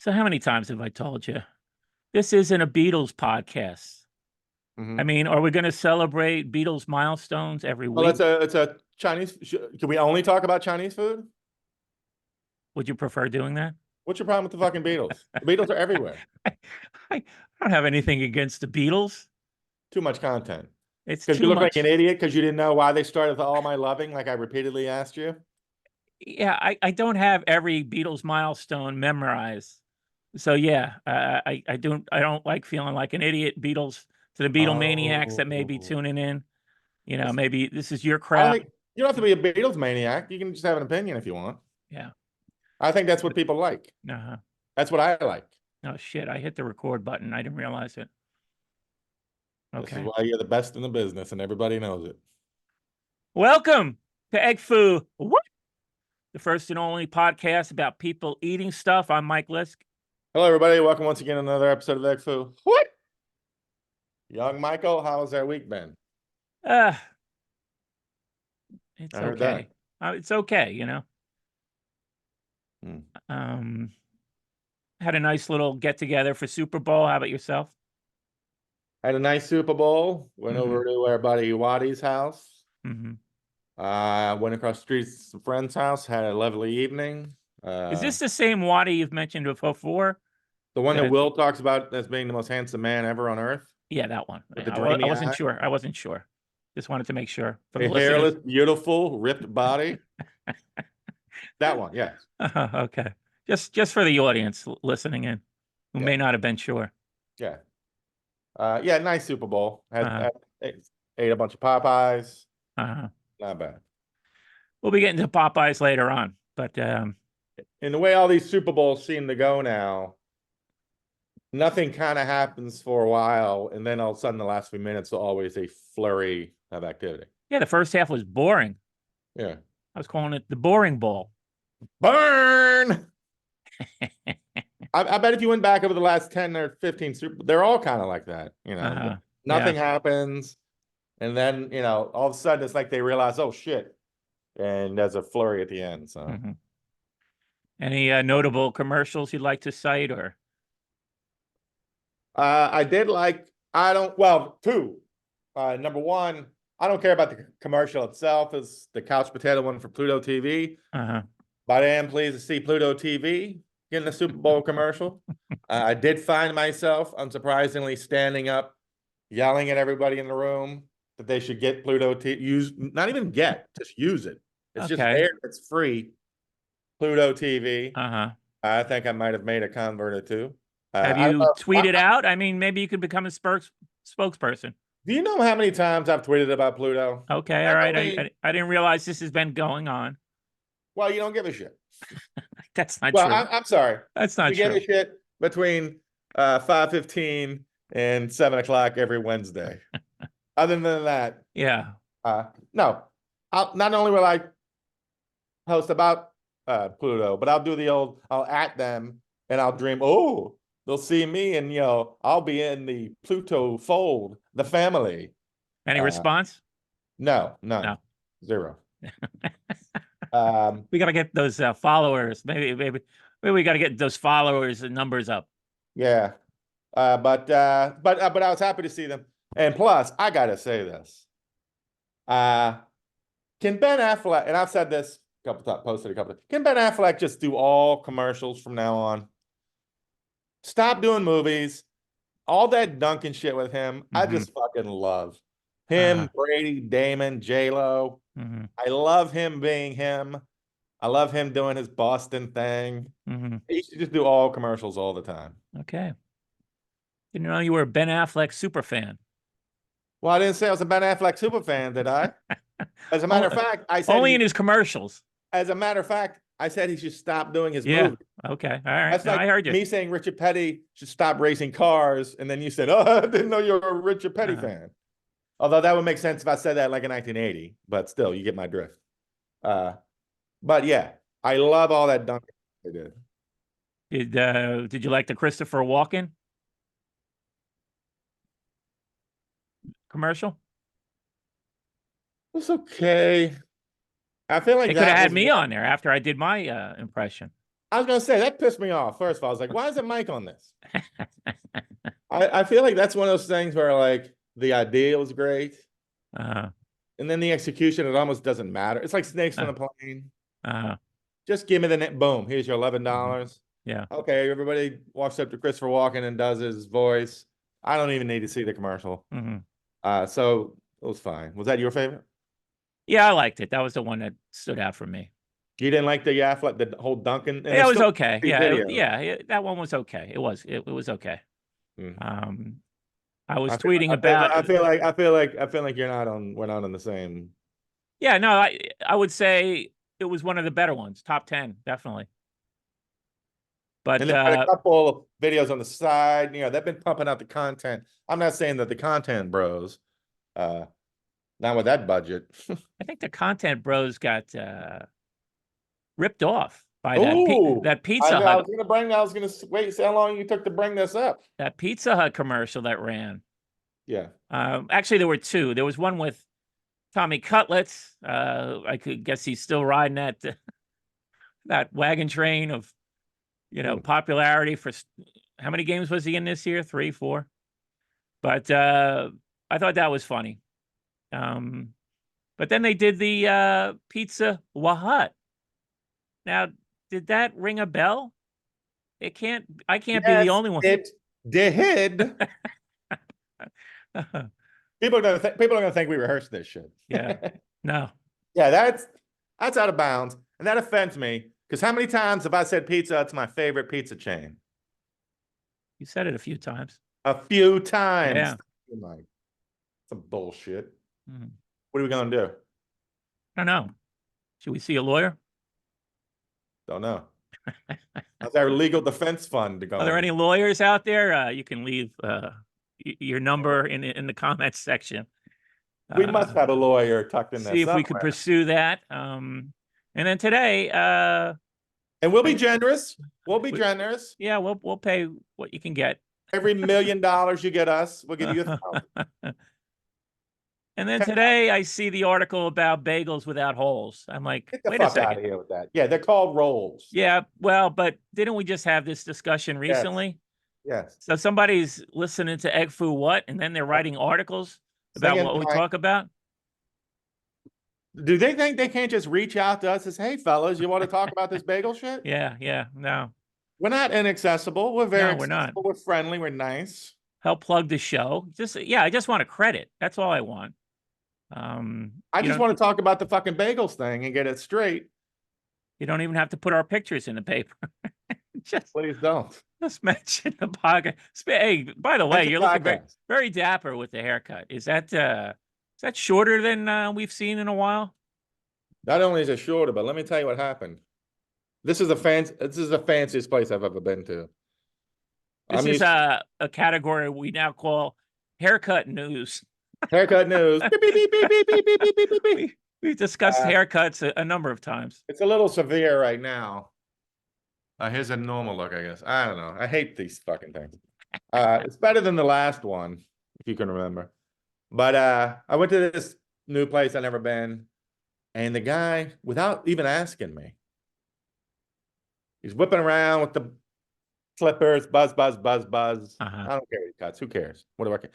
So how many times have I told you? This isn't a Beatles podcast. I Mhm. mean, are we going to celebrate Beatles milestones every Well, week? it's a Chinese. Can we only talk about Chinese food? Would you prefer doing that? What's your problem with the fucking Beatles? The Beatles are everywhere. I, I don't have anything against the Beatles. Too much content. It's Because you too look like much. an idiot because you didn't know why they started with All My Loving, like I repeatedly asked you. Yeah, I don't have every Beatles milestone memorized. So yeah, I don't like feeling like an idiot. Beatles to the Beatle maniacs that may be Oh, tuning in. You know, It's- maybe this is your I don't crowd. think you don't have to be a Beatles maniac. You can just have an opinion if you want. Yeah. I think that's what people like. Uh-huh. That's what I like. Oh shit! I hit the record button. I didn't realize it. This is Okay. why you're the best in the business, and everybody knows it. Welcome to Egg Foo. What? The first and only podcast about people eating stuff. I'm Mike Lisk. Hello, everybody. Welcome once again to another episode of Egg Foo. What? Young Michael, how's their week been? Uh, it's I heard that. okay. It's okay, you know. Hmm. Had a nice little get together for Super Bowl. How about yourself? Had a nice Super Bowl. Went over to our buddy Waddy's house. Mm-hmm. Went across the street to some friend's house. Had a lovely evening. Is this the same Waddy you've mentioned before? the one that that- Will talks about as being the most handsome man ever on earth? Yeah, that one. With the I dreamy wasn't eye? sure. I wasn't sure. Just wanted to make sure. For the A listeners. hairless, beautiful, ripped body. That one, yes. Okay. Just for the audience listening in, who Yeah. may not have been sure. Yeah. Yeah, nice Super Bowl. Uh-huh. Ate a bunch of Popeyes. Uh-huh. Not bad. We'll be getting to Popeyes later on, but And the way all these Super Bowls seem to go now, nothing kind of happens for a while, and then all of a sudden, the last few minutes are always a flurry of activity. yeah, the first half was boring. Yeah. I was calling it the boring bowl. Burn! I bet if you went back over the last 10 or 15 they're all kind of like that. You know, Uh-huh. nothing happens. And then, all of a sudden it's like they realize, oh shit. And there's a flurry at the end. So Mhm. Any notable commercials you'd like to cite, or? I did like, two. Number one, I don't care about the commercial itself. It's the couch potato one for Pluto TV. Uh-huh. But I am pleased to see Pluto TV getting a Super Bowl commercial. I did find myself, unsurprisingly, standing up, yelling at everybody in the room that they should get Pluto TV. Not even get, just use it. It's just Okay. there. It's free. Pluto TV. Uh-huh. I think I might have made a convert or two. Have I don't you know. tweeted out? I mean, maybe you could become a spokesperson. Do you know how many times I've tweeted about Pluto? Okay, all right. I didn't realize this has been going on. Well, you don't give a shit. That's not Well, true. I'm sorry. That's not You give true. a shit between 5:15 and 7 o'clock every Wednesday. Other than that, Yeah. no. Not only will I post about Pluto, but I'll do I'll at them and I'll dream, oh, they'll see me and, I'll be in the Pluto fold, the family. Any response? No, none. No. Zero. We got to get those followers. Maybe we got to get those followers and numbers up. Yeah. But I was happy to see them. And plus, I gotta say this. Can Ben Affleck, and I've said this a couple times, posted a couple times, can Ben Affleck just do all commercials from now on? Stop doing movies. All that Duncan shit with him, I just fucking love him, Brady, Damon, J-Lo. I love him being him. I love him doing his Boston thing. He should just do all commercials all the time. Okay. Didn't know you were a Ben Affleck super fan. Well, I didn't say I was a Ben Affleck super fan, did I? As a matter of fact, I said only in his commercials. As a matter of fact, I said he should stop doing his movie. Okay. All right. That's like I heard you. me saying Richard Petty should stop racing cars, and then you said, "Oh, I didn't know you were a Richard Petty fan." Although that would make sense if I said that like in 1980, but still, you get my drift. But yeah, I love all that Duncan they did. Did you like the Christopher Walken commercial? It's okay. I feel like they could have had me on there after I did my impression. I was gonna say that pissed me off. First of all, I was like, why isn't Mike on this? I feel like that's one of those things where like the idea was great, Uh, and then the execution, it almost doesn't matter. It's like snakes on uh, a plane. uh, Just give me the net. Boom. Here's your $11. yeah. Okay, everybody walks up to Christopher Walken and does his voice. I don't even need to see the commercial. Mhm. So it was fine. Was that your favorite? Yeah, I liked it. That was the one that stood out for me. You didn't like the Affleck, the whole Duncan? And Yeah, it it's was still okay. a Yeah, video. that one was okay. It was okay. Mhm. I was I feel, tweeting I feel, about. I feel like we're not on the same. Yeah, no, I would say it was one of the better ones, top 10, definitely. But And they've got a couple of videos on the side. They've been pumping out the content. I'm not saying that the content bros, not with that budget. I think the content bros got ripped off by Ooh, that I Pizza know. I Hut was gonna wait. See how long you took to bring this up. that Pizza Hut commercial that ran. Yeah. Actually, there were two. There was one with Tommy Cutlets. I could guess he's still riding that wagon train of popularity for how many games was he in this year? 3, 4. But I thought that was funny. But then they did the Pizza Hut. Now, did that ring a bell? I can't be the only one. It did. People are gonna think we rehearsed this shit. Yeah. No. Yeah, that's out of bounds, and that offends me. Because how many times have I said Pizza Hut's my favorite pizza chain? You said it a few times. A few times. Yeah. Like, some bullshit. Mhm. What are we gonna do? I don't know. Should we see a lawyer? Don't know. How's our legal defense fund going? Are there any lawyers out there? You can leave your number in the comments section. We must have a lawyer tucked in there. See if we could pursue that. And then today, and we'll be generous. We'll be generous. Yeah, we'll pay what you can get. Every $1 million you get us, we'll give you 1,000. And then today I see the article about bagels without holes. I'm like, Get the wait a fuck second. out of here with that. Yeah, they're called rolls. Yeah, well, but didn't we just have this discussion recently? Yes. So somebody's listening to Egg Foo What, and then they're writing articles about what we talk about. Do they think they can't just reach out to us and say, hey, fellas, you want to talk about this bagel shit? Yeah, no. We're not inaccessible. We're very No, we're not. accessible. We're friendly. We're nice. Help plug the show. I just want a credit. That's all I want. I just want to talk about the fucking bagels thing and get it straight. You don't even have to put our pictures in the paper. Please don't. Just mention the podcast. Hey, by the way, you're looking very dapper with the haircut. Is that shorter than we've seen in a while? Not only is it shorter, but let me tell you what happened. This is the fanciest place I've ever been to. This is a category we now call haircut news. Haircut news. Beep, beep, beep, beep, beep, beep, beep, beep, beep. We've discussed haircuts a number of times. It's a little severe right now. Here's a normal look, I guess. I don't know. I hate these fucking things. It's better than the last one, if you can remember. But I went to this new place I've never been, and the guy, without even asking me, he's whipping around with the clippers, buzz, buzz, buzz, buzz. I don't care what he cuts. Who cares? What do I care?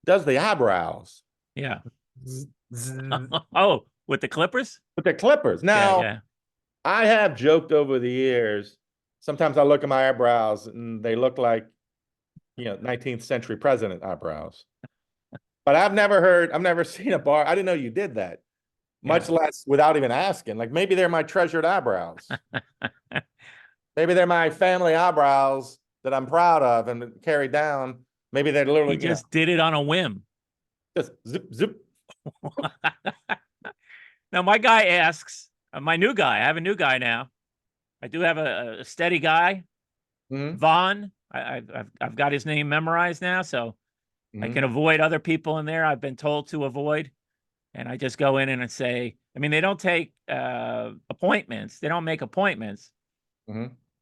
Does the eyebrows. Yeah. Oh, with the clippers? With the clippers. Now, yeah. I have joked over the years. Sometimes I look at my eyebrows and they look like, 19th century president eyebrows. But I've never seen a bar. I didn't know you did that. Much less without even asking. Like maybe they're my treasured eyebrows. Maybe they're my family eyebrows that I'm proud of and carry down. Maybe they're literally. He just did it on a whim. Just zip, zip. Now my guy asks, my new guy. I have a new guy now. I do have a steady guy, Vaughn. I've got his name memorized now, so I can avoid other people in there. I've been told to avoid, and I just go in and say. I mean, they don't take appointments. They don't make appointments,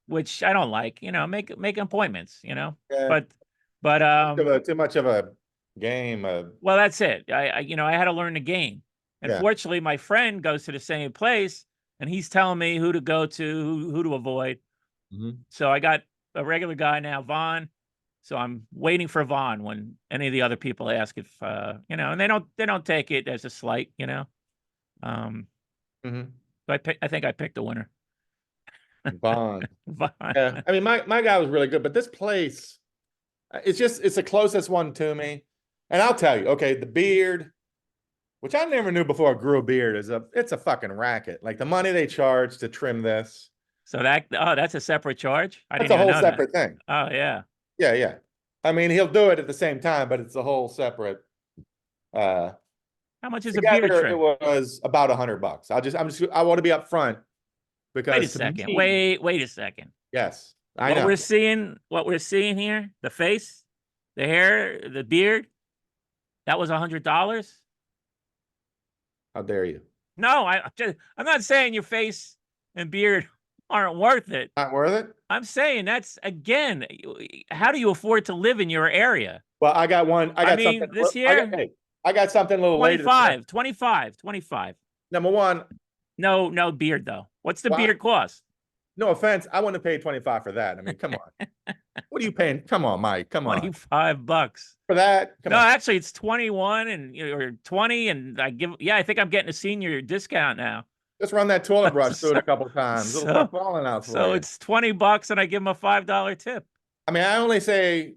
which I don't like. Make appointments. Yeah. But too much of a game. Well, that's it. I had to learn the game. Unfortunately, my friend goes to the same place, and he's telling me who to go to, who to avoid. So I got a regular guy now, Vaughn. So I'm waiting for Vaughn when any of the other people ask if and they don't take it as a slight, Um, so I think I picked a winner. Vaughn. Vaughn. Yeah, I mean, my guy was really good, but this place, it's the closest one to me. And I'll tell you, okay, the beard, which I never knew before I grew a beard, it's a fucking racket. Like the money they charge to trim this. So that's a separate charge? I That's didn't a even whole know separate thing. that. Oh yeah. Yeah, yeah. I mean, he'll do it at the same time, but it's a whole separate. How much is a beard Together, trim? it was about $100. I want to be upfront because Wait a second. Wait a second. Yes, I What know. we're seeing here, the face, the hair, the beard, that was $100. How dare you? No, I'm not saying your face and beard aren't worth it. Not worth it? I'm saying that's, again, how do you afford to live in your area? Well, I got one. I mean, something this year. I got something a little 25, later. 25. Number one. No beard though. What's the beard cost? No offense, I wouldn't have paid 25 for that. I mean, come on. What are you paying? Come on, Mike. Come on. $25 for that. Come on. Actually, it's 21 or 20, and I think I'm getting a senior discount now. Just run that toilet brush through it a couple times. It'll start falling out. So it's $20, and I give them a $5 tip. I mean, I only say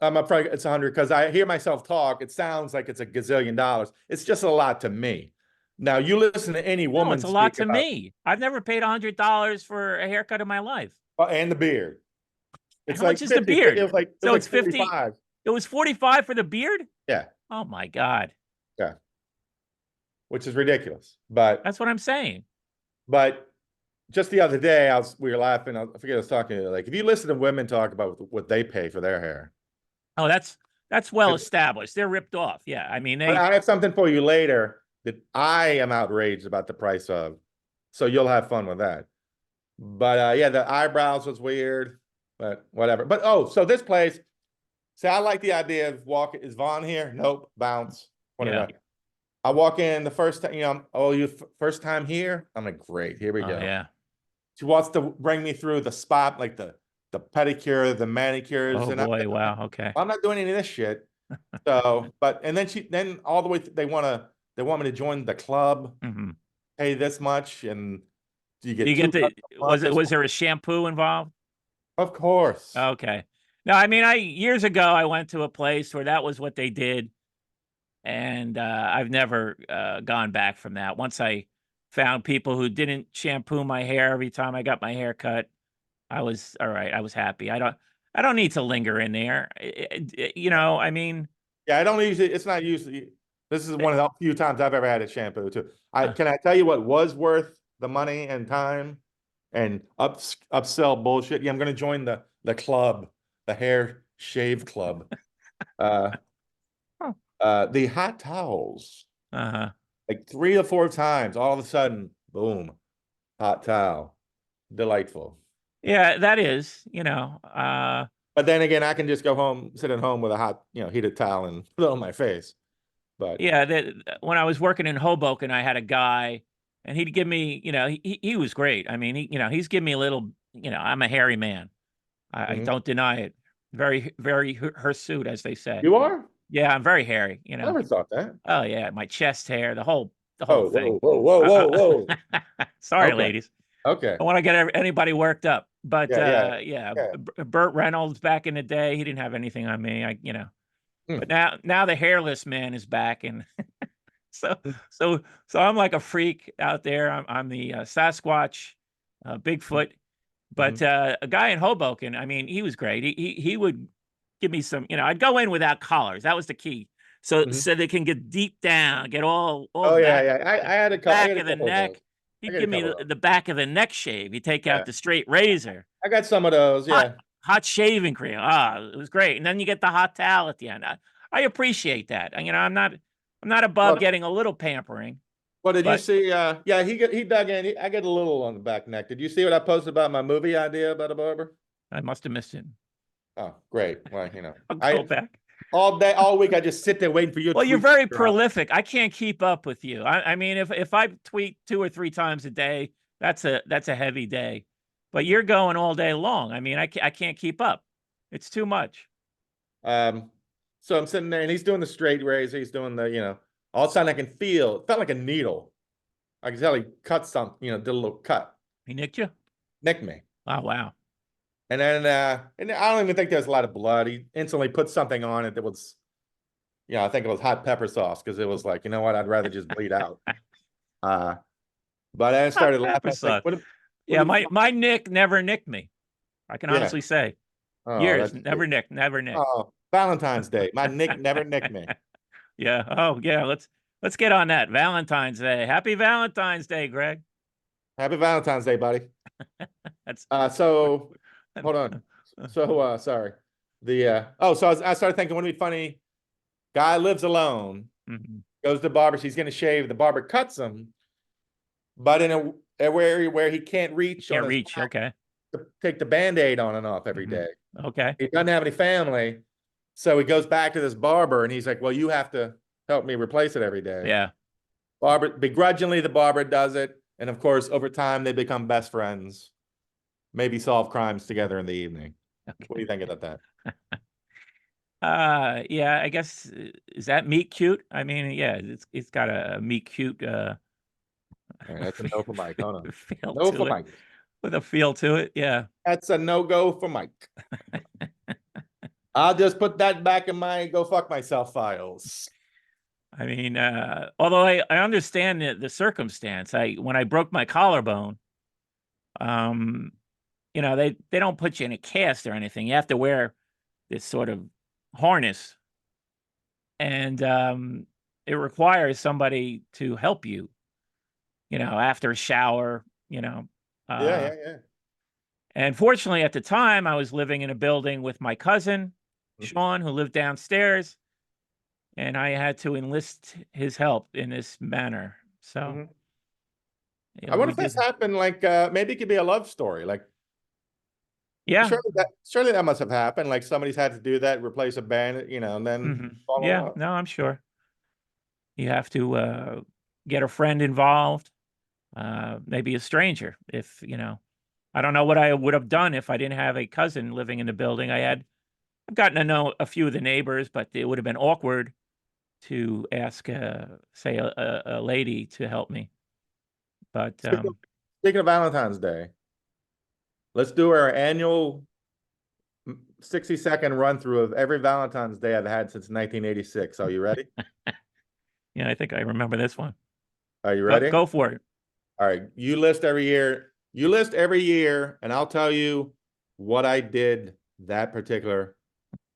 it's 100 because I hear myself talk. It sounds like it's a gazillion dollars. It's just a lot to me. Now you listen to any woman. No, it's a lot to me. I've never paid $100 for a haircut in my life. And the beard. It's How much is 50, the beard? It's 55. It was 45 for the beard? Yeah. Oh my God. Yeah. Which is ridiculous. But that's what I'm saying. But just the other day, we were laughing. I forget I was talking to you. Like, if you listen to women talk about what they pay for their hair. Oh, that's well established. They're ripped off. Yeah. I mean, I have something for you later that I am outraged about the price of. So you'll have fun with that. But yeah, the eyebrows was weird, but whatever. But so this place, I like the idea of is Vaughn here? Nope, bounce. Whatever. Yeah. I walk in the first time, you first time here? I'm like, great, here we go. Yeah. She wants to bring me through the spot, like the pedicure, the manicures. Oh boy, wow, okay. I'm not doing any of this shit. So, and then all the way, they want me to join the club, pay this much, and was there a shampoo involved? Of course. Okay. No, I mean, years ago, I went to a place where that was what they did. And I've never gone back from that. Once I found people who didn't shampoo my hair every time I got my hair cut, I was all right. I was happy. I don't need to linger in there. I mean. Yeah, I don't usually. It's not usually. This is one of the few times I've ever had a shampoo too. Can I tell you what was worth the money and time and upsell bullshit? Yeah, I'm going to join the club, the hair shave club. The hot towels, like 3 or 4 times, all of a sudden, boom, hot towel, delightful. Yeah, that is, But then again, I can just go home, sit at home with a hot, heated towel and put it on my face. But yeah, when I was working in Hoboken, I had a guy, and he'd give me, he was great. I mean, he's giving me a little, I'm a hairy man. I don't deny it. Very, very hirsute, as they say. You are? Yeah, I'm very hairy, I never thought that. Oh yeah, my chest hair, the whole thing. Whoa. Sorry, ladies. Okay. I want to get anybody worked up. But yeah. Burt Reynolds back in the day, he didn't have anything on me. But now the hairless man is back, and so I'm like a freak out there. I'm the Sasquatch, Bigfoot. But a guy in Hoboken, I mean, he was great. He would give me some, I'd go in without collars. That was the key. So they can get deep down, get all I had a back of the neck. He'd give me the back of the neck shave. He'd take out the straight razor. I got some of those, yeah. Hot shaving cream. It was great. And then you get the hot towel at the end. I appreciate that. I'm not above getting a little pampering. Well, did you see? He dug in. I get a little on the back neck. Did you see what I posted about my movie idea about a barber? I must have missed it. Oh, great. Well, I'll go back. All week, I just sit there waiting for you. Well, you're very prolific. I can't keep up with you. I mean, if I tweet 2 or 3 times a day, that's a heavy day. but you're going all day long. I mean, I can't keep up. It's too much. So I'm sitting there and he's doing the straight razor. He's doing the, all of a sudden I can feel, it felt like a needle. I can tell he cut something, did a little cut. He nicked you? Nicked me. Oh, wow. And then, and I don't even think there's a lot of blood. He instantly put something on it that was, I think it was hot pepper sauce because it was like, you know what, I'd rather just bleed out. But I started laughing. Like, yeah, my Nick never nicked me. I can honestly say. Years, never nicked, never nicked. Oh, Valentine's Day. My Nick never nicked me. Yeah. Oh, yeah. Let's get on that. Valentine's Day. Happy Valentine's Day, Greg. Happy Valentine's Day, buddy. That's so hold on. So sorry. So I started thinking, wouldn't it be funny? Guy lives alone, goes to the barber, she's gonna shave, the barber cuts him, but in a area where he can't reach. Can't reach, okay. To take the Band-Aid on and off every day. Okay. He doesn't have any family. So he goes back to this barber and he's like, well, you have to help me replace it every day. Yeah. Begrudgingly, the barber does it. And of course, over time, they become best friends, maybe solve crimes together in the evening. Okay. What do you think about that? Yeah, I guess, is that meet cute? I mean, yeah, it's got a meet cute, right, that's a no for Mike. Oh, no. No for Mike. With a feel to it, yeah. That's a no-go for Mike. I'll just put that back in my go fuck myself files. I mean, although I understand the circumstance. When I broke my collarbone, they don't put you in a cast or anything. You have to wear this sort of harness, and it requires somebody to help you, after a shower, Yeah. And fortunately, at the time, I was living in a building with my cousin, Sean, who lived downstairs, and I had to enlist his help in this manner. So, I wonder if this happened, like, maybe it could be a love story. Like, yeah, surely that must have happened. Like, somebody's had to do that, replace a bandit, and then yeah, up. No, I'm sure. You have to get a friend involved, maybe a stranger. If I don't know what I would have done if I didn't have a cousin living in the building. I've gotten to know a few of the neighbors, but it would have been awkward to ask, say, a lady to help me. But speaking of Valentine's Day, let's do our annual 60-second run through of every Valentine's Day I've had since 1986. Are you ready? Yeah, I think I remember this one. Are you ready? Go for it. All right. You list every year, and I'll tell you what I did that particular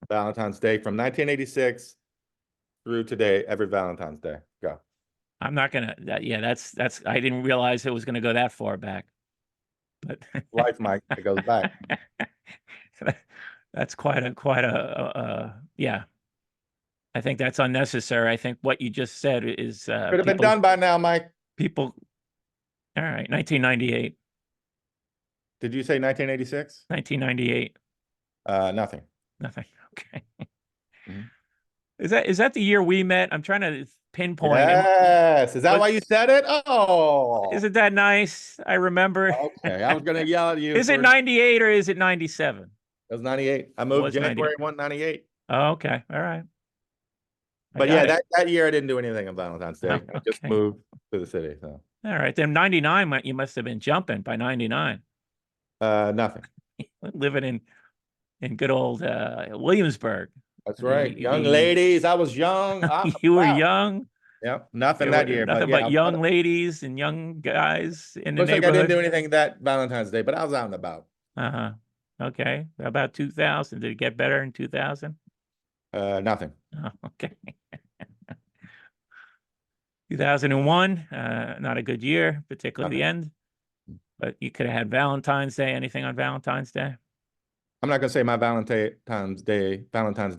Valentine's Day from 1986 through today, every Valentine's Day. Go. I'm not gonna. That's. I didn't realize it was gonna go that far back. But life, Mike, it goes back. That's quite a. Yeah. I think that's unnecessary. I think what you just said is could have been done by now, Mike. People. All right, 1998. Did you say 1986? 1998. Nothing. Nothing. Okay. Is that the year we met? I'm trying to pinpoint. Yes. Is that why you said it? Oh. Isn't that nice? I remember. Okay. I was going to yell at you. Is it 98 or is it 97? It was 98. I moved January 1, 98. Oh, okay. All right. But yeah, that year I didn't do anything on Valentine's Day. I just moved to the city. So. All right. Then 99, you must have been jumping by 99. Nothing. Living in good old Williamsburg. That's right. Young ladies. I was young. You were young. Yep. Nothing that year. Nothing but young ladies and young guys in the neighborhood. Like I didn't do anything that Valentine's Day, but I was out and about. Okay. How about 2000? Did it get better in 2000? Nothing. Oh, okay. 2001, not a good year, particularly the end. But you could have had Valentine's Day. Anything on Valentine's Day? I'm not gonna say my Valentine's Day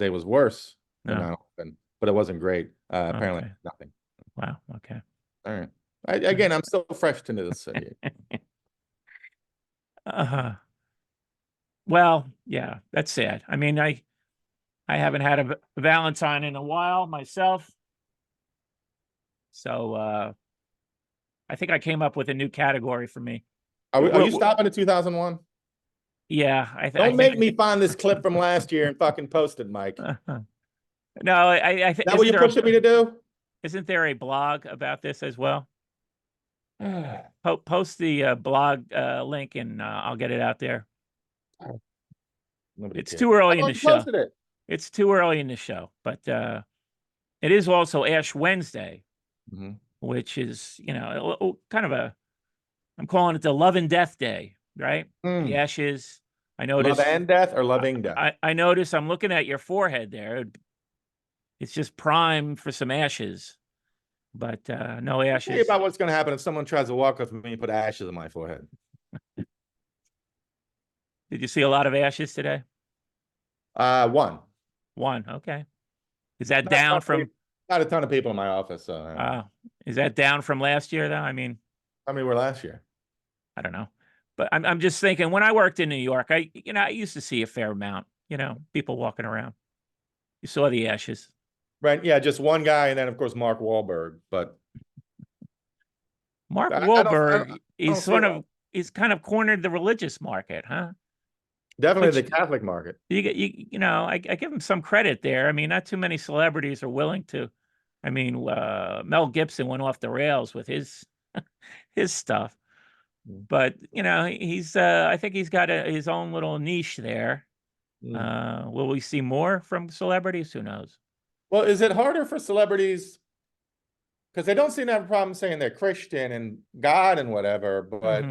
was worse than mine, but it wasn't great. Apparently, nothing. Wow. Okay. All right. Again, I'm still fresh to this city. Well, yeah, that's sad. I mean, I haven't had a Valentine in a while myself, so I think I came up with a new category for me. Are you stopping at 2001? Yeah, I Don't think. make me find this clip from last year and fucking post it, Mike. No, I think. Is that what you're pushing me to do? Isn't there a blog about this as well? Post the blog link and I'll get it out there. Nobody It's cares. too early in Oh, the you show. posted it. It's too early in the show, but it is also Ash Wednesday, which is, you know, kind of a, I'm calling it the Love and Death Day, right? The ashes. I noticed. Love and death or loving death? I notice I'm looking at your forehead there. It's just prime for some ashes, but no ashes. Tell you about what's going to happen if someone tries to walk with me and put ashes on my forehead. Did you see a lot of ashes today? One. Okay. Is that down from? Not a ton of people in my office. So is that down from last year though? I mean, how many were last year? I don't know, but I'm just thinking when I worked in New York, I used to see a fair amount, people walking around. You saw the ashes. Right. Yeah. Just one guy. And then of course, Mark Wahlberg, but Mark Wahlberg, he's kind of cornered the religious market, huh? Definitely the Catholic market. I give him some credit there. I mean, not too many celebrities are willing to. I mean, Mel Gibson went off the rails with his stuff, but he's. I think he's got his own little niche there. Will we see more from celebrities? Who knows? Well, is it harder for celebrities? Because they don't seem to have a problem saying they're Christian and God and whatever, but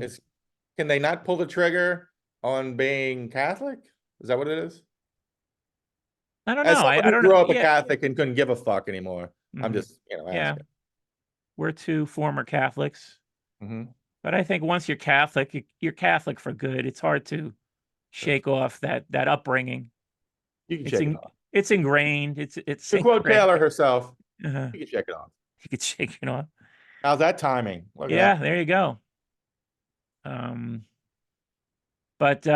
can they not pull the trigger on being Catholic? Is that what it is? I don't know. I don't grew up a Catholic and couldn't give a fuck anymore. I'm just, asking. Yeah. We're two former Catholics. But I think once you're Catholic, you're Catholic for good. It's hard to shake off that upbringing. You can shake it off. It's ingrained. It's to quote Taylor herself, you can shake it off. You could shake it off. How's that timing? Yeah, there you go. But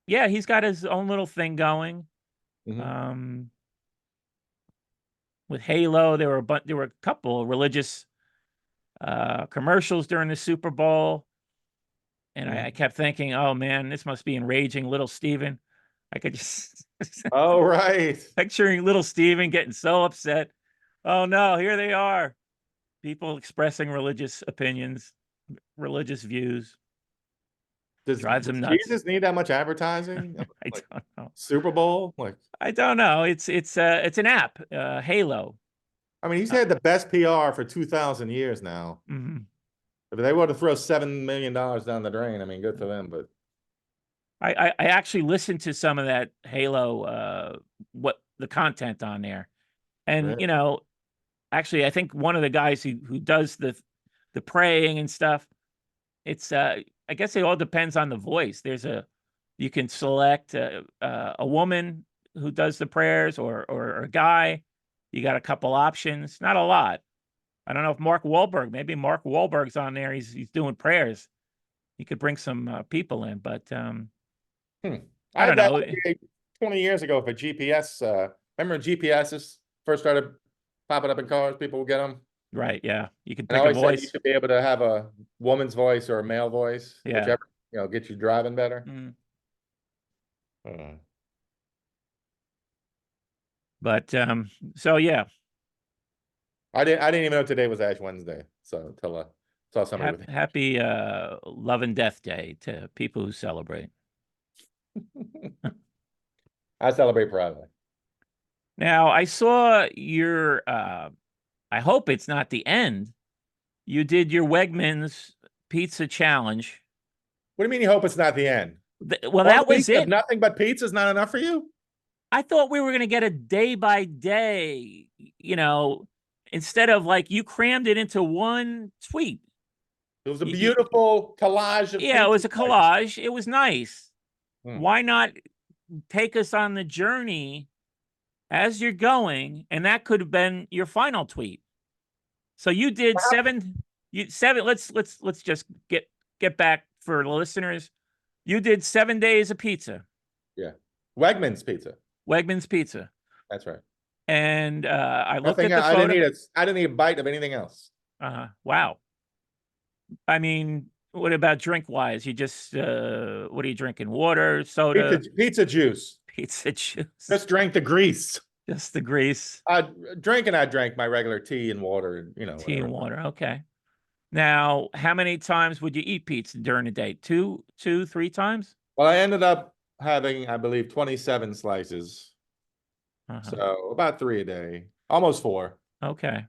yeah, he's got his own little thing going. With Halo, there were a couple religious commercials during the Super Bowl, and I kept thinking, oh man, this must be enraging little Steven. I could just picturing little Steven getting so upset. Oh no, here they are, people expressing religious opinions, religious views. Drives him nuts. Jesus need that much advertising? I don't know. Super Bowl? I don't know. It's an app, Halo. I mean, he's had the best PR for 2,000 years now. If they were to throw $7 million down the drain, I mean, good for them. But I actually listened to some of that Halo, what the content on there, and actually, I think one of the guys who does the praying and stuff, it's I guess it all depends on the voice. You can select a woman who does the prayers or a guy. You got a couple options, not a lot. I don't know if maybe Mark Wahlberg's on there. He's doing prayers. He could bring some people in, but I don't know. 20 years ago for GPS, remember GPSs first started popping up in cars, people would get them. Right, yeah. You can pick a voice. You should be able to have a woman's voice or a male voice, whichever, get you driving better. But so yeah. I didn't even know today was Ash Wednesday. So until I saw somebody happy Love and Death Day to people who celebrate. I celebrate privately. Now I saw your I hope it's not the end. You did your Wegmans pizza challenge. What do you mean you hope it's not the end? Well, that was it. Nothing but pizza is not enough for you? I thought we were going to get a day by day, instead of you crammed it into one tweet. It was a beautiful collage of it was a collage. It was nice. Why not take us on the journey as you're going? And that could have been your final tweet. So you did seven. Let's just get back for the listeners. You did 7 days of pizza. Yeah. Wegmans pizza. That's right. And I looked at the photo. I didn't need a bite of anything else. Wow. I mean, What about drink wise? You just what are you drinking? Water, soda, Pizza juice. pizza juice, Just drank the grease. just the grease, I drank my regular tea and water, you know, tea and whatever. water. Okay. Now, how many times would you eat pizza during the day? Two, 3 times? Well, I ended up having, I believe, 27 slices. Uh-huh. So about 3 a day, almost 4. Okay.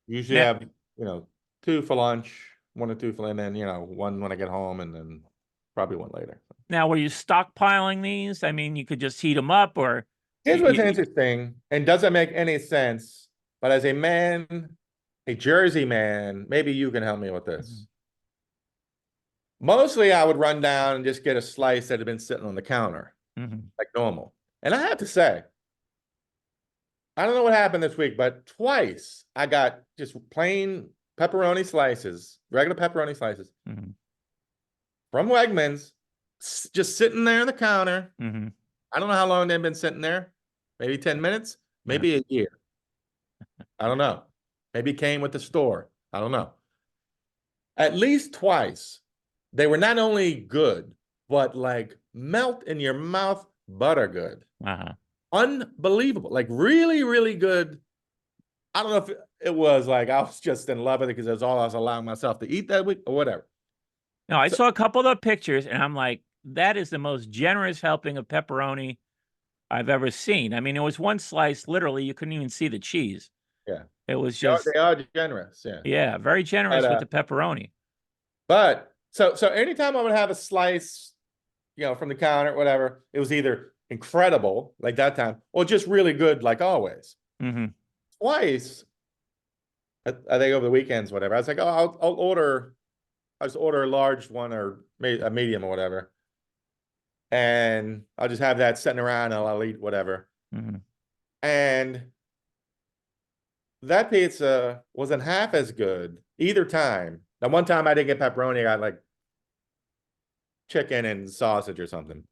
Usually Now, have, 2 for lunch, 1 or 2 for, and then, 1 when I get home, and then probably 1 later. now, were you stockpiling these? I mean, you could just heat them up, or Here's what's interesting and doesn't make any sense, but as a man, a Jersey man, maybe you can help me with this. Mostly I would run down and just get a slice that had been sitting on the counter, like normal. And I have to say, I don't know what happened this week, but twice I got just plain pepperoni slices, regular pepperoni slices from Wegmans, just sitting there on the counter. I don't know how long they've been sitting there. Maybe 10 minutes, maybe a year. I don't know. Maybe it came with the store. I don't know. At least twice, they were not only good, but like melt in your mouth butter good. Unbelievable. Like really, really good. I don't know if it was like I was just in love with it because that's all I was allowing myself to eat that week or whatever. No, I saw a couple of the pictures and I'm like, that is the most generous helping of pepperoni I've ever seen. I mean, it was one slice, literally, you couldn't even see the cheese. Yeah. It was just, they are generous. Yeah. Yeah, very generous with the pepperoni. But so anytime I would have a slice, from the counter, whatever, it was either incredible, like that time, or just really good, like always. Twice, I think over the weekends, whatever, I was like, oh, I'll just order a large one or a medium or whatever. And I'll just have that sitting around and I'll eat whatever. And that pizza wasn't half as good either time. Now, one time I didn't get pepperoni, I got like chicken and sausage or something.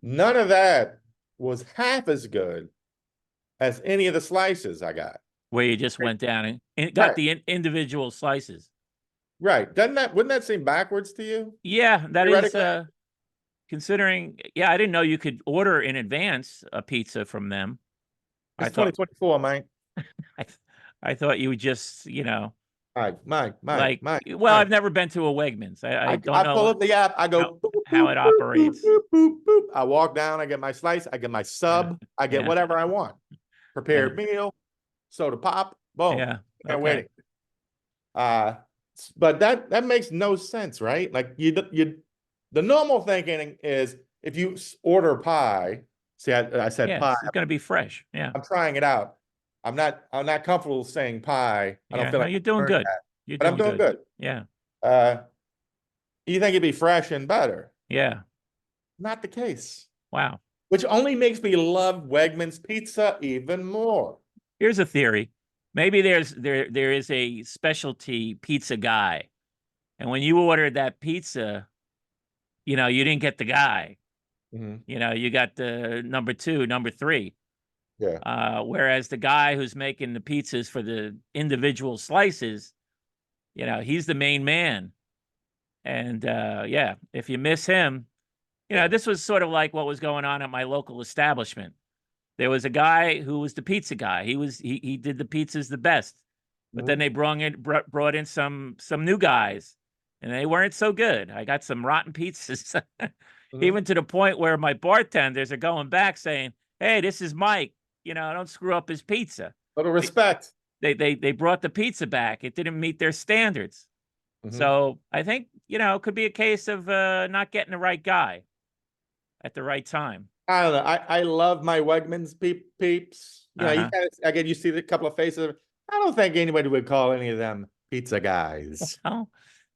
None of that was half as good as any of the slices I got. Where you just went down and got the individual slices. Right. Wouldn't that seem backwards to you? Yeah, that is considering, I didn't know you could order in advance a pizza from them. It's 2024, Mike. I thought you would just, Mike. I've never been to a Wegmans. I don't know. I pull up the app. I go how it operates. Boop, boop, boop. I walk down. I get my slice. I get my sub. I get whatever I want. Prepared meal, soda pop. Boom. Yeah. I'm waiting. But that makes no sense, right? Like the normal thinking is if you order pie. See, I said pie. It's going to be fresh. Yeah. I'm trying it out. I'm not comfortable saying pie. I don't feel like you're doing good. But I'm doing good. Yeah. You think it'd be fresh and better? Yeah. Not the case. Wow. Which only makes me love Wegmans pizza even more. Here's a theory. Maybe there is a specialty pizza guy. And when you ordered that pizza, you didn't get the guy. You got the number 2, number 3. Yeah. Whereas the guy who's making the pizzas for the individual slices, he's the main man. And if you miss him, this was sort of like what was going on at my local establishment. There was a guy who was the pizza guy. He did the pizzas the best, but then they brought in some new guys, and they weren't so good. I got some rotten pizzas, even to the point where my bartenders are going back saying, "Hey, this is Mike. Don't screw up his pizza." Little respect. They brought the pizza back. It didn't meet their standards. So I think, it could be a case of not getting the right guy at the right time. I don't know. I love my Wegmans peeps. Again, you see a couple of faces. I don't think anybody would call any of them pizza guys. Well,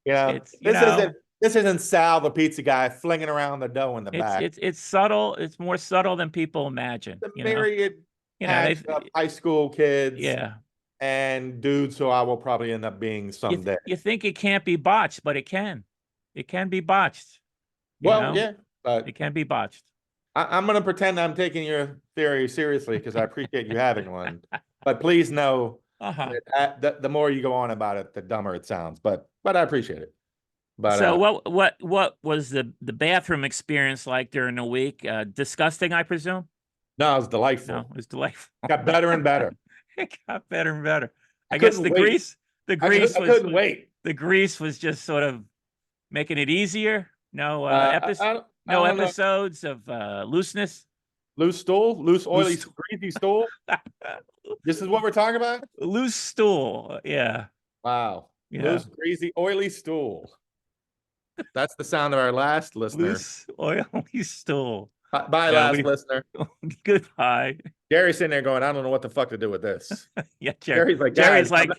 this isn't Sal, the pizza guy, flinging around the dough in the back. It's subtle. It's more subtle than people imagine. The myriad high school kids. Yeah. And dudes who I will probably end up being someday. You think it can't be botched, but it can. It can be botched. But it can be botched. I'm going to pretend I'm taking your theory seriously because I appreciate you having one. But please know that the more you go on about it, the dumber it sounds. But I appreciate it. But So what was the bathroom experience like during the week? Disgusting, I presume? no, it was delightful. No, it was delightful. Got better and better. It got better and better. I guess couldn't wait. the I grease couldn't wait. the grease was just sort of making it easier. No I no don't know. episodes of looseness. Loose stool, loose oily, Loose- greasy stool. This is what we're talking about. Loose stool. Yeah. Wow, Yeah. loose, greasy, oily stool. That's the sound of our last listener. Loose oily stool. Bye, Yeah, last listener. Goodbye. Gary's sitting there going, I don't know what the fuck to do with this. Yeah, Gary's like, Jerry's "Guys, like,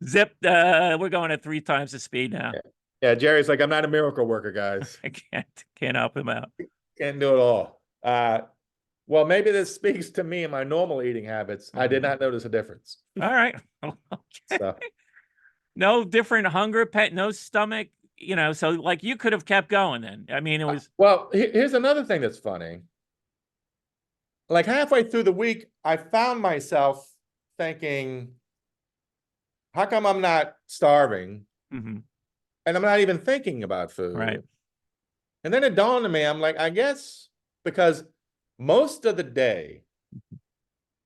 zip. We're going at 3 times the speed now. yeah, Jerry's like, I'm not a miracle worker, guys. I can't help him out. Can't do it all. Well, maybe this speaks to me and my normal eating habits. I did not notice a difference. All right. Okay. So, No different hunger, no stomach, so like you could have kept going then. I mean, it was well, here's another thing that's funny. Like halfway through the week, I found myself thinking, how come I'm not starving? Mhm. And I'm not even thinking about food. Right. And then it dawned on me, I'm like, I guess because most of the day,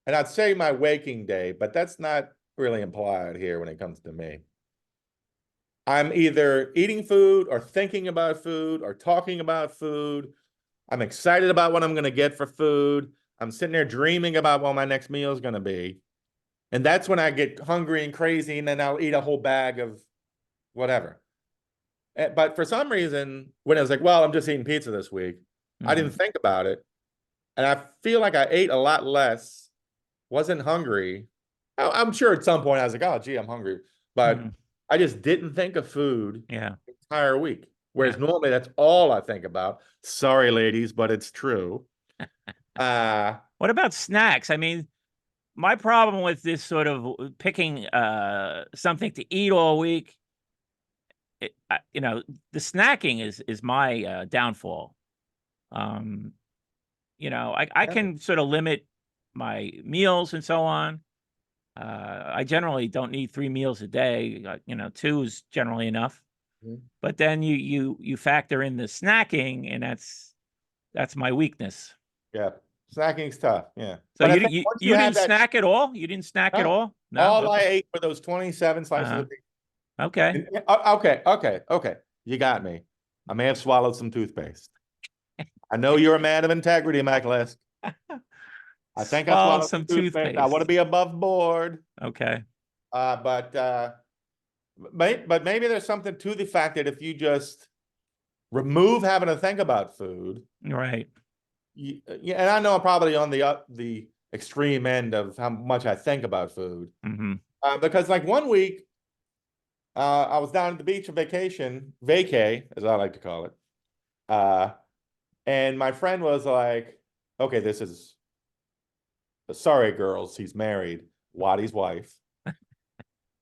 and I'd say my waking day, but that's not really implied here when it comes to me. I'm either eating food or thinking about food or talking about food. I'm excited about what I'm going to get for food. I'm sitting there dreaming about what my next meal is going to be. And that's when I get hungry and crazy, and then I'll eat a whole bag of whatever. But for some reason, when I was like, well, I'm just eating pizza this week, I didn't think about it. And I feel like I ate a lot less, wasn't hungry. I'm sure at some point I was like, oh, gee, I'm hungry. But I just didn't think of food Yeah. the entire week. Whereas normally that's all I think about. Sorry, ladies, but it's true. What about snacks? I mean, my problem with this sort of picking something to eat all week, the snacking is my downfall. I can sort of limit my meals and so on. I generally don't need 3 meals a day. 2 is generally enough. But then you factor in the snacking, and that's my weakness. Yeah, snacking's tough. Yeah. So you didn't snack at all? You didn't snack at all? No. All I ate were those 27 slices of pizza. Okay. Okay. You got me. I may have swallowed some toothpaste. I know you're a man of integrity, Michaelis. I think I swallowed some toothpaste. I want to be above board. Okay. But maybe there's something to the fact that if you just remove having to think about food, right? Yeah, and I know I'm probably on the extreme end of how much I think about food. Because like one week, I was down at the beach on vacation, vacay, as I like to call it. And my friend was like, okay, this is, sorry, girls, he's married, Waddy's wife.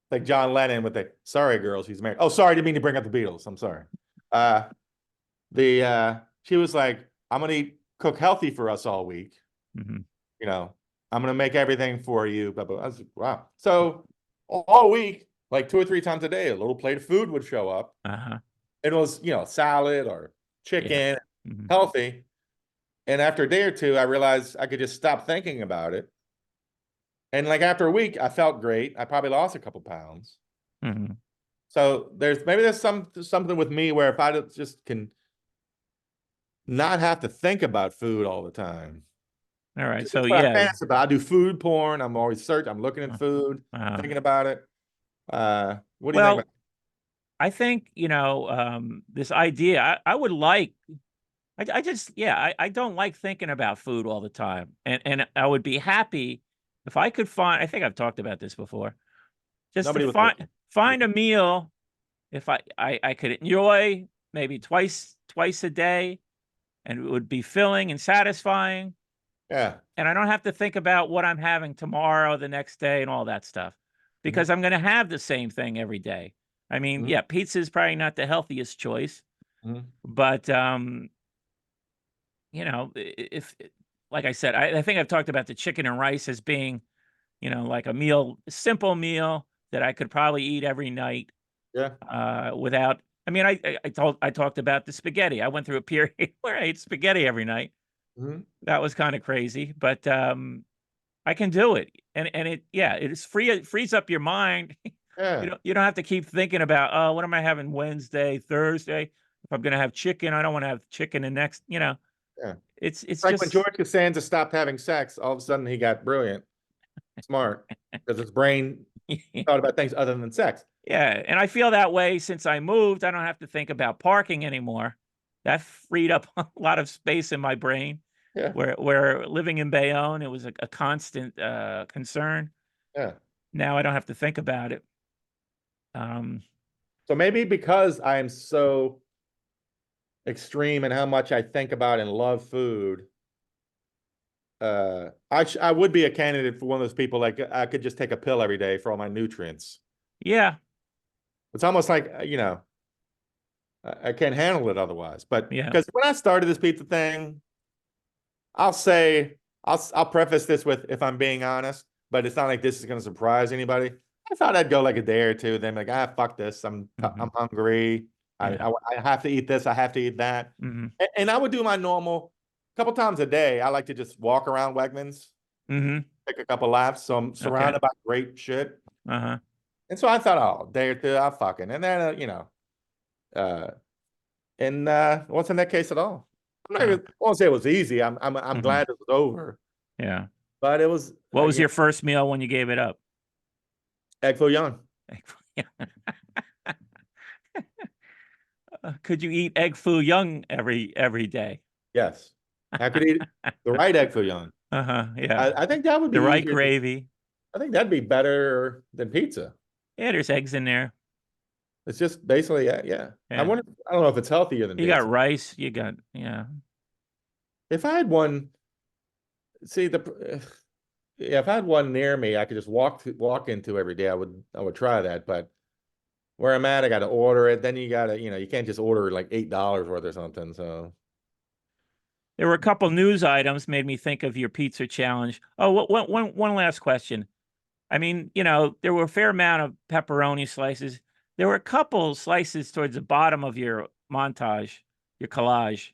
Like John Lennon with the, sorry, girls, he's married. Oh, sorry, I didn't mean to bring up the Beatles. I'm sorry. She was like, I'm going to cook healthy for us all week. I'm going to make everything for you. Blah, blah. I was like, wow. So all week, like 2 or 3 times a day, a little plate of food would show up. It was, salad or chicken, healthy. And after a day or two, I realized I could just stop thinking about it. And like after a week, I felt great. I probably lost a couple pounds. So there's something with me where if I just can not have to think about food all the time. All right. So yeah, I do food porn. I'm always searching. I'm looking at food, thinking about it. What do you think about? I think, this idea, I would like, I don't like thinking about food all the time. And I would be happy if I could find, I think I've talked about this before, just to find a meal if I could enjoy maybe twice a day, and it would be filling and satisfying. Yeah. And I don't have to think about what I'm having tomorrow, the next day, and all that stuff, because I'm going to have the same thing every day. I mean, yeah, pizza is probably not the healthiest choice, but, if, like I said, I think I've talked about the chicken and rice as being, like a simple meal that I could probably eat every night. Yeah. Without, I mean, I talked about the spaghetti. I went through a period where I ate spaghetti every night. Mm-hmm. That was kind of crazy, but I can do it, and it is frees up your mind. Yeah. You don't have to keep thinking about, oh, what am I having Wednesday, Thursday? If I'm gonna have chicken, I don't want to have chicken the next. Yeah. It's Like when just George Costanza stopped having sex, all of a sudden he got brilliant, smart, because his brain thought about things other than sex. yeah, and I feel that way since I moved. I don't have to think about parking anymore. That freed up a lot of space in my brain. Yeah. Where living in Bayonne, it was a constant concern. Yeah. Now I don't have to think about it. Um, So maybe because I am so extreme in how much I think about and love food, I would be a candidate for one of those people like I could just take a pill every day for all my nutrients. yeah, It's almost like I can't handle it otherwise. But yeah. because when I started this pizza thing, I'll say I'll preface this with if I'm being honest, but it's not like this is going to surprise anybody. I thought I'd go like a day or two, then like fuck this, I'm hungry. Yeah. I have to eat this, I have to eat that, and I would do my normal couple times a day. I like to just walk around Wegmans, take a couple laps, so I'm surrounded by great shit. Uh-huh. And so I thought, oh, day or two, I'll fucking, and then it wasn't that case at all. I won't say it was easy. I'm glad it was over. Yeah. But it was. What was your first meal when you gave it up? Egg foo young. Could you eat egg foo young every day? Yes, I could eat the right egg foo young. Yeah. I think that would be the right gravy. I think that'd be better than pizza. Yeah, there's eggs in there. It's just basically yeah. I don't know if it's healthier than you pizza. got rice. You got yeah. If I had one, if I had one near me, I could just walk into every day. I would try that, but where I'm at, I got to order it. Then you got to, you can't just order like $8 worth or something. So there were a couple news items made me think of your pizza challenge. Oh, one last question. I mean, there were a fair amount of pepperoni slices. There were a couple slices towards the bottom of your montage, your collage.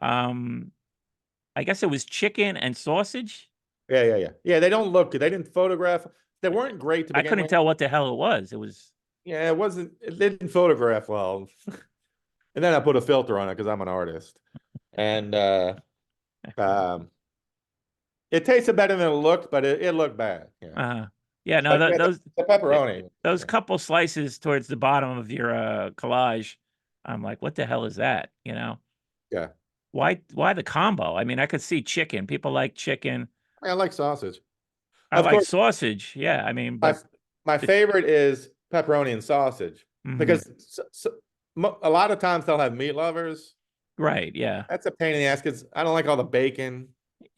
I guess it was chicken and sausage. Yeah. They don't look good. They didn't photograph. They weren't great to begin I couldn't tell what the hell it was. It was. Yeah, it wasn't. It didn't photograph well. And then I put a filter on it because I'm an artist. And it tasted better than it looked, but it looked bad. Yeah, no, the pepperoni. Those couple slices towards the bottom of your collage, I'm like, what the hell is that? Yeah. Why the combo? I mean, I could see chicken. People like chicken. I like sausage. I like sausage. Yeah, I mean, but my favorite is pepperoni and sausage because a lot of times they'll have meat lovers. Right. Yeah. That's a pain in the ass because I don't like all the bacon.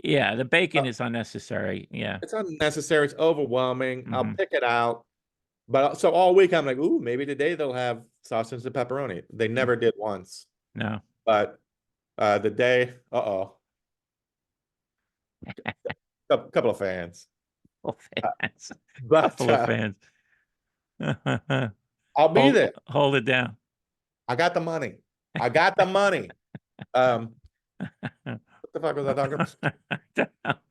Yeah, the bacon is unnecessary. Yeah, it's unnecessary. It's overwhelming. I'll pick it out. But so all week I'm like, ooh, maybe today they'll have sausage and pepperoni. They never did once. No. But the day, a couple of fans. Couple of fans. I'll be there. Hold it down. I got the money. What the fuck was I talking about?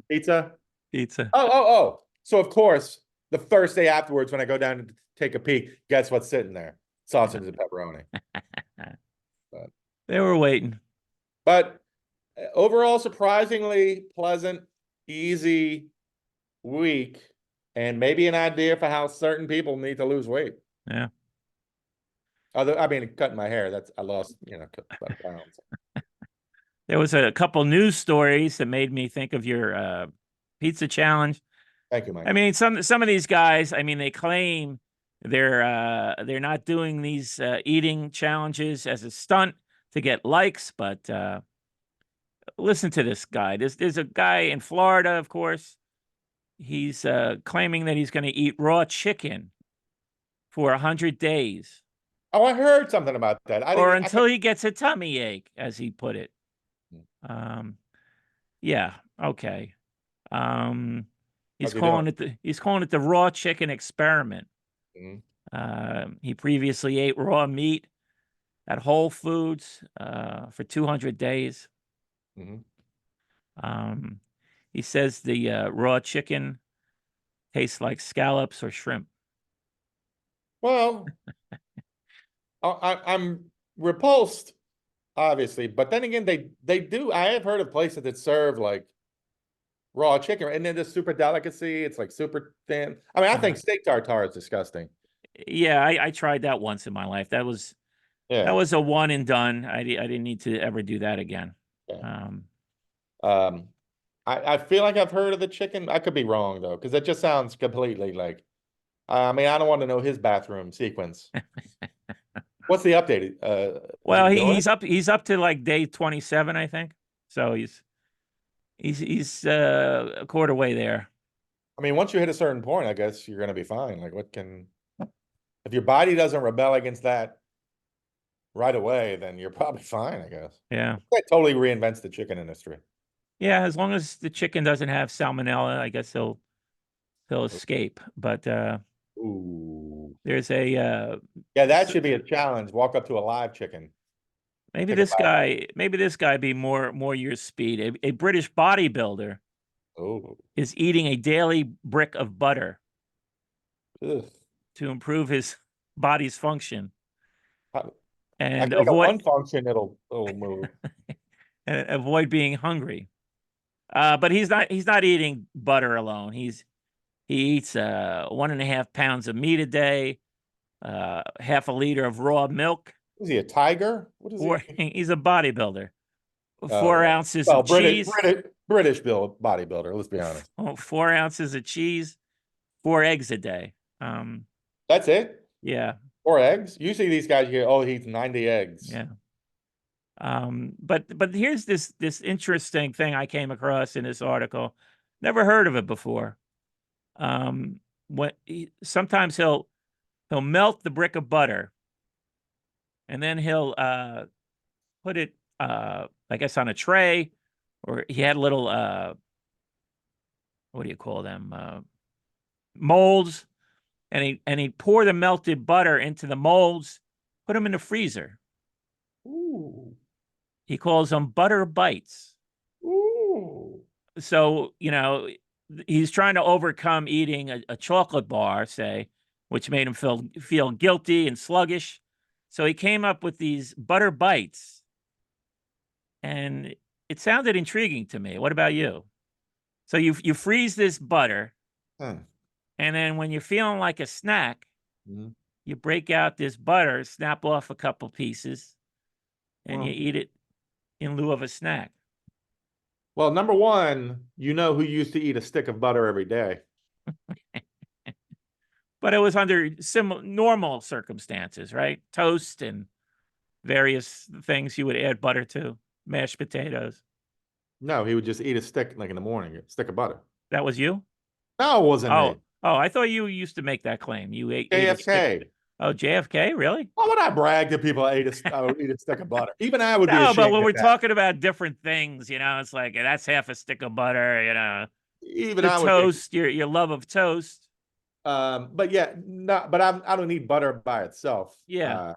Pizza? Pizza. Oh. So of course, the first day afterwards when I go down to take a peek, guess what's sitting there? Sausage and pepperoni. They were waiting. But overall, surprisingly pleasant, easy week, and maybe an idea for how certain people need to lose weight. Yeah. Although, I mean, cutting my hair, I lost, about pounds. There was a couple news stories that made me think of your pizza challenge. Thank you, Mike. I mean, some of these guys, I mean, they claim they're not doing these eating challenges as a stunt to get likes, but listen to this guy. There's a guy in Florida, of course. He's claiming that he's going to eat raw chicken for 100 days. Oh, I heard something about that. Until he gets a tummy ache, as he put it. Yeah. Okay. He's calling it the raw chicken experiment. He previously ate raw meat. at Whole Foods for 200 days. Mhm. He says the raw chicken tastes like scallops or shrimp. Well, I'm repulsed, obviously, but then again, they do. I have heard of places that serve like raw chicken, and then this super delicacy. It's like super thin. I mean, I think steak tartare is disgusting. Yeah, I tried that once in my life. That was Yeah. a one and done. I didn't need to ever do that again. Yeah. Um, I feel like I've heard of the chicken. I could be wrong though, because it just sounds completely like. I mean, I don't want to know his bathroom sequence. What's the update? Is Well, he doing it? he's up to like day 27, I think. So he's a quarter way there. I mean, once you hit a certain point, I guess you're gonna be fine. Like, if your body doesn't rebel against that right away, then you're probably fine, I guess. Yeah. That totally reinvents the chicken industry. Yeah, as long as the chicken doesn't have salmonella, I guess he'll escape. But Ooh. there's a Yeah, that should be a challenge. Walk up to a live chicken. maybe Take a this guy be more your speed. A British bodybuilder Oh. is eating a daily brick of butter Ugh. to improve his body's function I and think one function it'll move. and avoid being hungry. But he's not eating butter alone. He eats 1.5 pounds of meat a day, half a liter of raw milk. Is he a tiger? What is he? He's a bodybuilder. Oh, 4 ounces well, of cheese. British bodybuilder. Let's be honest. 4 ounces of cheese, 4 eggs a day. That's it. Yeah. 4 eggs. Usually these guys get he eats 90 eggs. Yeah. But here's this interesting thing I came across in this article. Never heard of it before. Sometimes he'll melt the brick of butter, and then he'll put it I guess on a tray, or he had little what do you call them, molds, and he pour the melted butter into the molds, put them in the freezer. Ooh. He calls them butter bites. Ooh. So, he's trying to overcome eating a chocolate bar, say, which made him feel guilty and sluggish. So he came up with these butter bites, and it sounded intriguing to me. What about you? So you freeze this butter, and then when you're feeling like a snack, you break out this butter, snap off a couple pieces, and you eat it in lieu of a snack. Well, number one, who used to eat a stick of butter every day. But it was under normal circumstances, right? Toast and various things you would add butter to, mashed potatoes. No, he would just eat a stick like in the morning, a stick of butter. That was you? No, it wasn't me. Oh, I thought you used to make that claim. You ate JFK. Oh, JFK, really? Why would I brag that people eat a stick of butter? Even I would be ashamed. No, but when we're talking about different things, it's like that's half a stick of butter. Even I would toast, your love of toast. But yeah, but I don't need butter by itself. Yeah.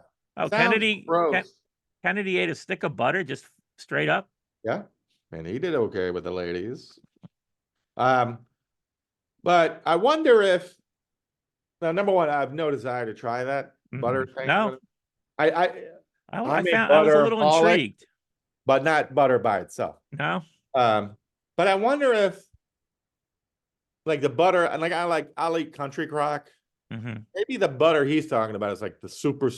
Kennedy ate a stick of butter just straight up. Yeah, and he did okay with the ladies. But I wonder if now, number one, I have no desire to try that butter thing. No, I was a little intrigued, but not butter by itself. No. But I wonder if like the butter, and like I'll eat country crock. Maybe the butter he's talking about is like the super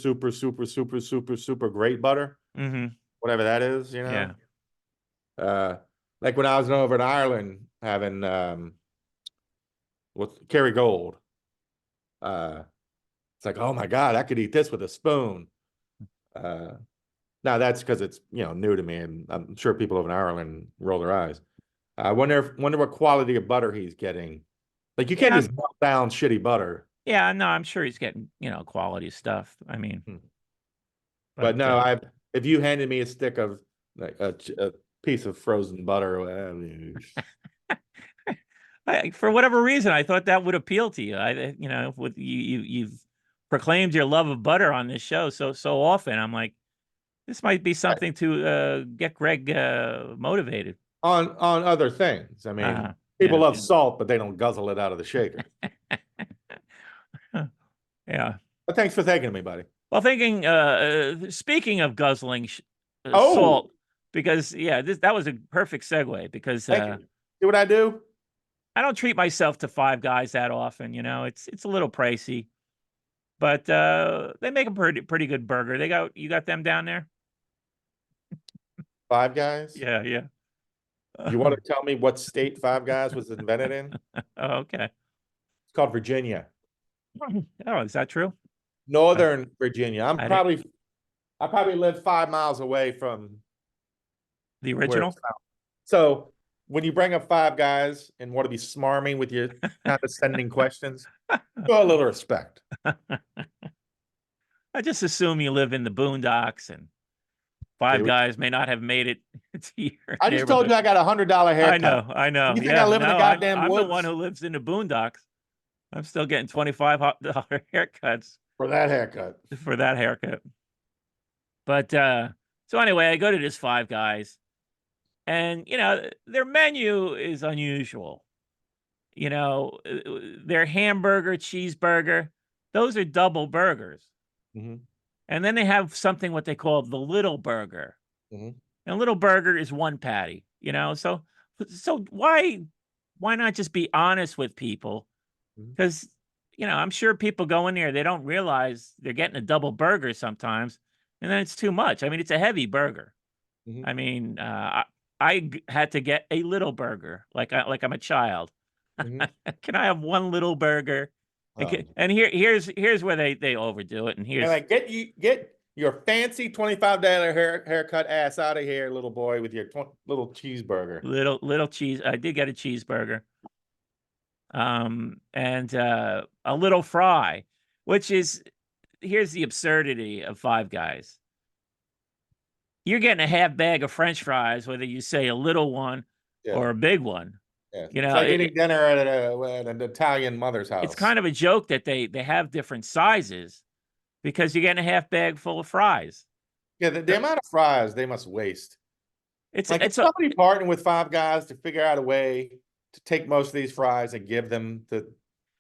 great butter. Whatever that is, Yeah. Like when I was over in Ireland having with Kerrygold. It's like, oh my God, I could eat this with a spoon. Now that's because it's new to me, and I'm sure people over in Ireland roll their eyes. I wonder what quality of butter he's getting. Like you can't just melt down shitty butter. Yeah, no, I'm sure he's getting quality stuff. I mean, but no, if you handed me a stick of like a piece of frozen butter, for whatever reason, I thought that would appeal to you. With you've proclaimed your love of butter on this show so often. I'm like, This might be something to get Greg motivated. On other things. I mean, people Yeah, love salt, but they don't guzzle it out of the shaker. yeah. But thanks for thanking me, buddy. Well, speaking of guzzling Oh, salt, because yeah, that was a perfect segue because thank you. See what I do? I don't treat myself to Five Guys that often. You know, it's a little pricey, but they make a pretty good burger. You got them down there? Five Guys? Yeah, yeah. You want to tell me what state Five Guys was invented in? Oh, okay. It's called Virginia. Oh, is that true? Northern Virginia. I probably live 5 miles away from the where original. it's found. So when you bring up Five Guys and want to be smarmy with your condescending questions, show a little respect. I just assume you live in the boondocks and Five Guys may not have made it to your I just told you I got $100 haircut. I know. You think I live in the goddamn I'm woods? the one who lives in the boondocks. I'm still getting $25 haircuts For that haircut. for that haircut. But so anyway, I go to this Five Guys, and you know their menu is unusual. You know, their hamburger, cheeseburger, those are double burgers. Mm-hmm. And then they have something what they call the little burger. Mm-hmm. And a little burger is one patty, you know? So why not just be honest with people? Because, you know, I'm sure people go in there, they don't realize they're getting a double burger sometimes, and then it's too much. I mean, it's a heavy burger. Mm-hmm. I mean, I had to get a little burger, like I'm a child. Mm-hmm. Can I have one little burger? And here's where they overdo it. And here's like get your fancy $25 haircut ass out of here, little boy, with your little cheeseburger. Little cheese. I did get a cheeseburger. And a little fry, which is here's the absurdity of Five Guys. You're getting a half bag of French fries, whether you say a little one or a big one. Yeah. You know, it's like eating dinner at an Italian mother's house. It's kind of a joke that they have different sizes because you're getting a half bag full of fries. Yeah, the amount of fries they must waste. It's somebody partnering with Five Guys to figure out a way to take most of these fries and give them to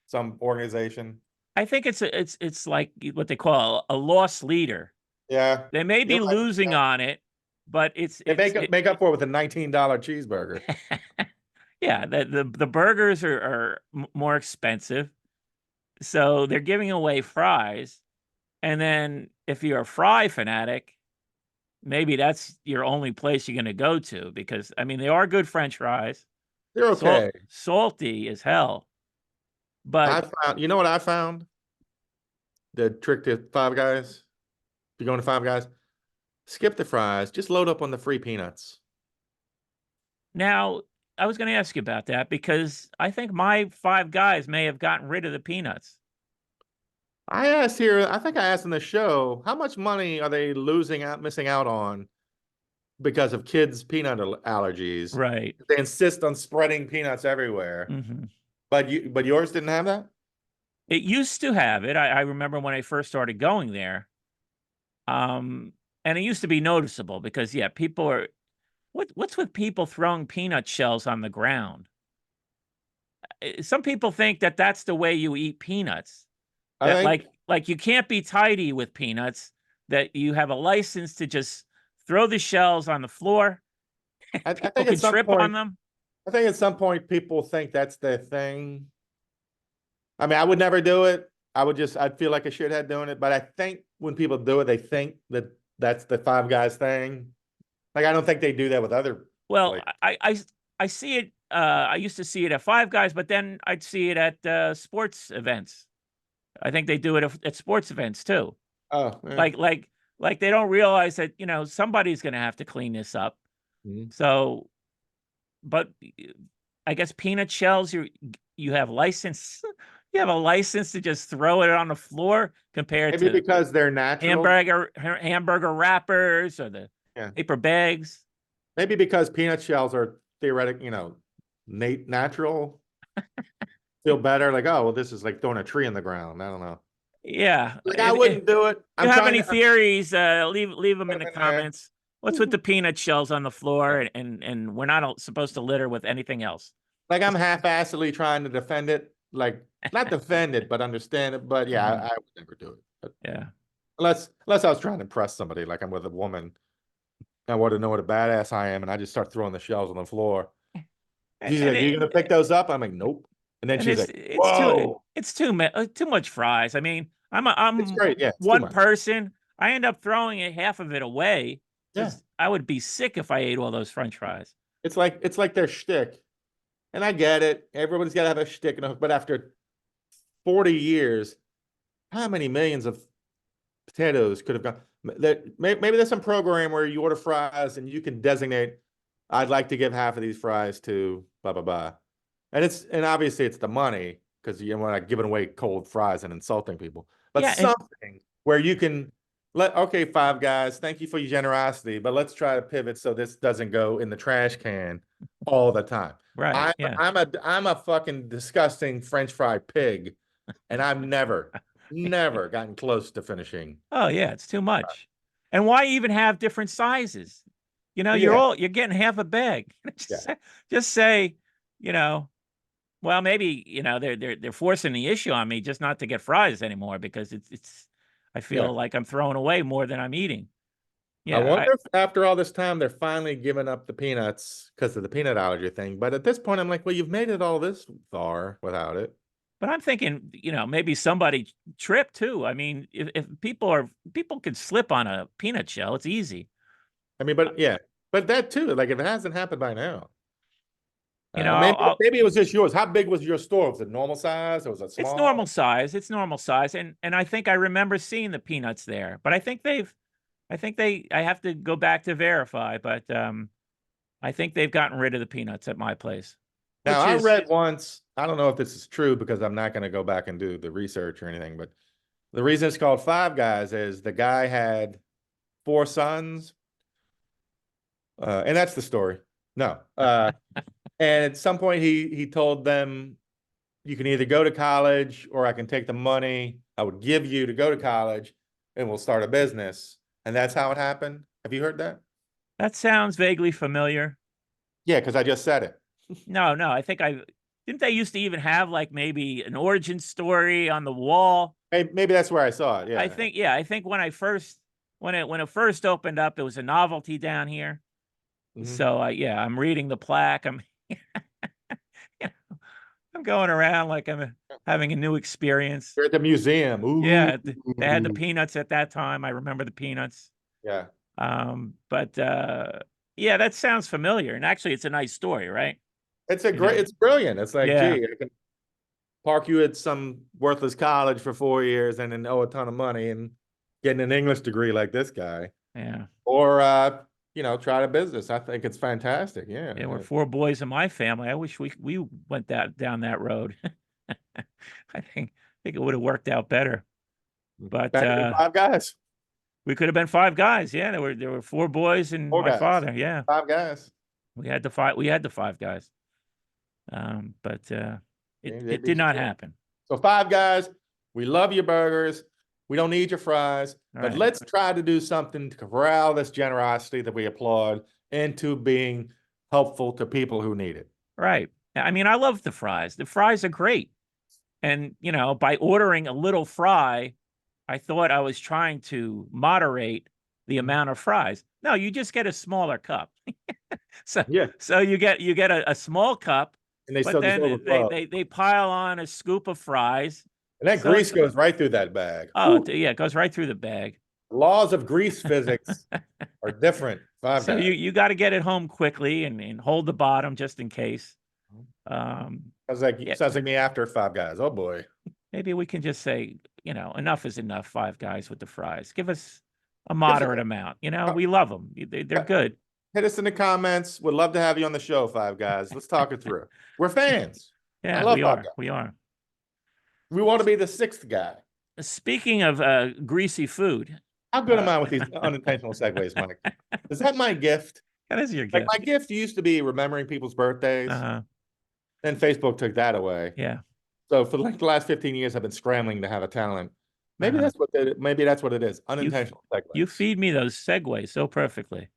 some organization. I think it's like what they call a loss leader. Yeah, they may be losing on it, but they make up for it with a $19 cheeseburger. Yeah, the burgers are more expensive, so they're giving away fries, and then if you're a fry fanatic, maybe that's your only place you're going to go to because I mean they are good French fries. They're okay. Salty as hell, but you know what I found? The trick to Five Guys. If you're going to Five Guys, skip the fries. Just load up on the free peanuts. Now, I was going to ask you about that because I think my Five Guys may have gotten rid of the peanuts. I think I asked in the show, how much money are they missing out on because of kids' peanut allergies? Right. They insist on spreading peanuts everywhere. Mm-hmm. But yours didn't have that? It used to have it. I remember when I first started going there. And it used to be noticeable because people are what's with people throwing peanut shells on the ground? Some people think that that's the way you eat peanuts. Like you can't be tidy with peanuts, that you have a license to just throw the shells on the floor. I think can trip on them. I think at some point people think that's their thing. I mean, I would never do it. I'd feel like a shithead doing it. But I think when people do it, they think that that's the Five Guys thing. Like, I don't think they do that with other. Well, I see it. I used to see it at Five Guys, but then I'd see it at sports events. I think they do it at sports events too. Oh, yeah. Like they don't realize that, you know, somebody's going to have to clean this up. Mm-hmm. So, but I guess peanut shells, you have license. You have a license to just throw it on the floor compared to because they're natural hamburger wrappers or the paper bags. Maybe because peanut shells are theoretic, you know, natural. Feel better, like, oh well, this is like throwing a tree in the ground. I don't know. Yeah. Like I wouldn't do it. If I'm you have trying any to theories, leave them put in 'em the in there. comments. What's with the peanut shells on the floor, Yeah. and we're not supposed to litter with anything else. Like I'm half-assedly trying to defend it, like not defend it, but understand it. But yeah, I would never do it. But Yeah. unless I was trying to impress somebody, like I'm with a woman, I want to know what a badass I am, and I just start throwing the shells on the floor. And She's and like, "You it, gonna pick those up?" I'm like, "Nope." And then and she's like, it's "Whoa, too much fries. I mean, it's I'm great." Yeah, it's too one much. person. I end up throwing half of it away Yeah, because I would be sick if I ate all those French fries. it's like their shtick, and I get it. Everybody's got to have a shtick, but after 40 years, how many millions of potatoes could have gone? Maybe there's some program where you order fries and you can designate, I'd like to give half of these fries to blah blah blah, and obviously it's the money because you're not giving away cold fries and insulting people, but Yeah, and something where you can okay, Five Guys, thank you for your generosity, but let's try to pivot so this doesn't go in the trash can all the time. right, I'm yeah. I'm a fucking disgusting French fry pig, and I've never gotten close to finishing. Oh yeah, it's too much. And why even have different sizes? Yeah, You're getting half a bag. yeah, Just say, you know, well, maybe, they're forcing the issue on me just not to get fries anymore because it's I yeah. feel like I'm throwing away more than I'm eating. I Yeah, wonder if after all this time they're finally giving up the peanuts because of the peanut allergy thing. But at this point, I'm like, well, you've made it all this far without it. but I'm thinking, maybe somebody tripped too. I mean, if people could slip on a peanut shell, it's easy. I mean, but yeah, but that too, like if it hasn't happened by now, I'll, maybe it was just yours. How big was your store? Was it normal size or was it it's small? normal size. It's normal size, and I think I remember seeing the peanuts there. But I have to go back to verify, but I think they've gotten rid of the peanuts at my place, Now, which I is read once, I don't know if this is true because I'm not going to go back and do the research or anything, but the reason it's called Five Guys is the guy had four sons, and that's the story. No, and at some point he told them, "You can either go to college or I can take the money I would give you to go to college, and we'll start a business." And that's how it happened. Have you heard that? that sounds vaguely familiar. Yeah, because I just said it. No, no, I think I didn't. They used to even have like maybe an origin story on the wall. Maybe that's where I saw it. Yeah. Yeah, I think when it first opened up, it was a novelty down here. Mhm. So yeah, I'm reading the plaque. I'm you know, I'm going around like I'm having a new experience. You're at the museum. Ooh. Yeah, they had the peanuts at that time. I remember the peanuts. Yeah. But yeah, that sounds familiar. And actually, it's a nice story, right? It's brilliant. It's like, Yeah, gee, I can park you at some worthless college for 4 years and then owe a ton of money and getting an English degree like this guy. yeah, Or try a business. I think it's fantastic. Yeah. yeah. We're four boys in my family. I wish we went down that road. I think it would have worked out better. But Back to Five Guys. we could have been five guys. Yeah, there were four boys and Four my guys. father. Yeah, Five Guys. we had the five guys. But it did not happen. So Five Guys, we love your burgers. We don't need your fries, but Right. let's try to do something to corral this generosity that we applaud into being helpful to people who need it. Right. I mean, I love the fries. The fries are great. And, by ordering a little fry, I thought I was trying to moderate the amount of fries. No, you just get a smaller cup. Yeah. So you get a small cup, And they but still just then overflow. they pile on a scoop of fries. And that So grease goes right through that bag. Oh, Whew. yeah, it goes right through the bag. Laws of grease physics are different. Five So Guys. you got to get it home quickly and hold the bottom just in case. Sounds like me after Five Guys. Oh boy. Maybe we can just say, enough is enough. Five Guys with the fries. Give us a moderate amount. We love them. They're good. Hit us in the comments. Would love to have you on the show, Five Guys. Let's talk it through. We're fans. Yeah, I love we Five are. Guys. We are. We want to be the sixth guy. Speaking of greasy food, How good am I with these unintentional segues, Mike? Is that my gift? that is your Like gift. my gift used to be remembering people's birthdays. Then Facebook took that away. Yeah. So for like the last 15 years, I've been scrambling to have a talent Maybe that's what it is. Unintentional You segues. feed me those segues so perfectly.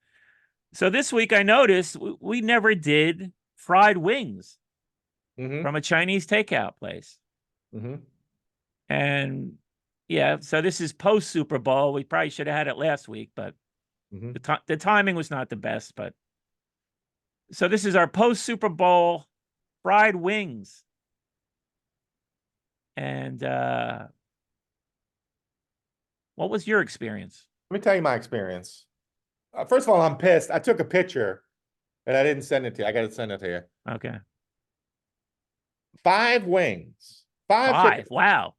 So this week I noticed we never did fried wings from a Chinese takeout place. And yeah, so this is post Super Bowl. We probably should have had it last week, but the timing was not the best. But so this is our post Super Bowl fried wings. And what was your experience? Let me tell you my experience. First of all, I'm pissed. I took a picture and I didn't send it to you. I got to send it to you. Okay. 5 wings. 5. Chicken. Wow.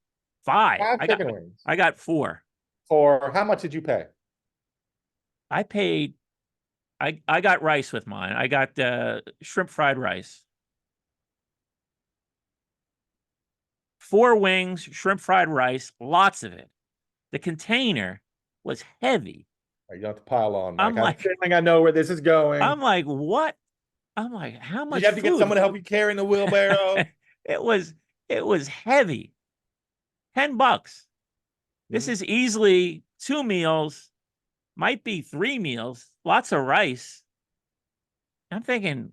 5. 5 chicken wings. I got 4. For how much did you pay? I paid. I got rice with mine. I got shrimp fried rice. 4 wings, shrimp fried rice, lots of it. The container was heavy. You don't have to pile on, Mike. I'm like, I know where this is going. I'm like, what? I'm like, how much? Did you have to get someone to help you carry in the wheelbarrow? It was heavy. $10. This is easily 2 meals, might be 3 meals, lots of rice. I'm thinking,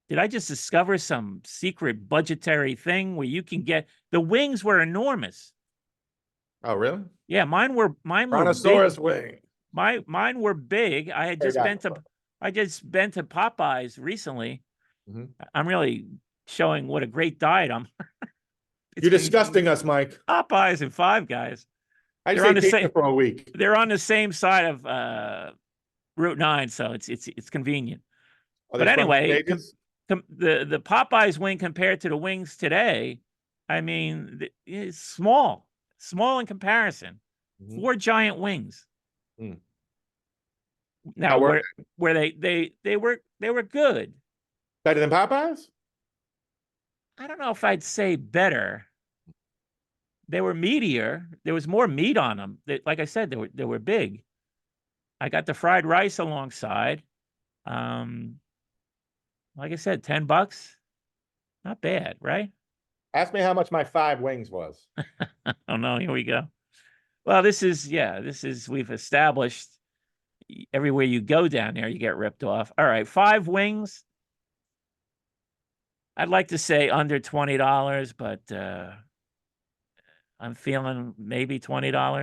did I just discover some secret budgetary thing where you can get the wings were enormous? Oh, really? Yeah, mine were Brontosaurus big. wing. Mine were big. I just been to Popeyes recently. I'm really showing what a great diet I'm. You're disgusting us, Mike. Popeyes and Five Guys. They're on the same for a week. They're on the same side of Route 9, so it's convenient. But anyway, the Popeyes wing compared to the wings today, I mean, it's small in comparison. 4 giant wings. Now, where they were good. Better than Popeyes? I don't know if I'd say better. They were meatier. There was more meat on them. Like I said, they were big. I got the fried rice alongside. Like I said, $10. Not bad, right? Ask me how much my 5 wings was. Oh no, here we go. Well, this is we've established everywhere you go down there, you get ripped off. All right, 5 wings. I'd like to say under $20, but I'm feeling maybe $20. All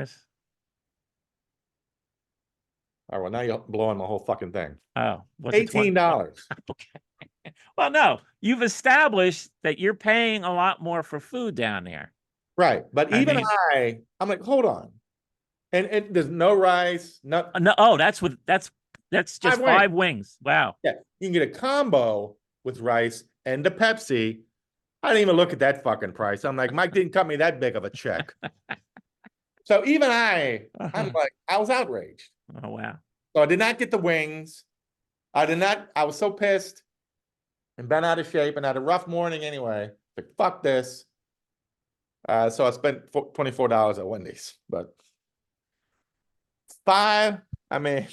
right, well, now you're blowing my whole fucking thing. Oh, what's $18. Okay. Well, no, you've established that you're paying a lot more for food down there. Right. But I'm like, hold on. And there's no rice, no. Oh, that's just 5 wings. Wow. Yeah. You can get a combo with rice and the Pepsi. I didn't even look at that fucking price. I'm like, Mike didn't cut me that big of a check. So even I'm like, I was outraged. Oh, wow. So I did not get the wings. I was so pissed and been out of shape and had a rough morning anyway. Like, fuck this. So I spent $24 at Wendy's, but 5, I mean,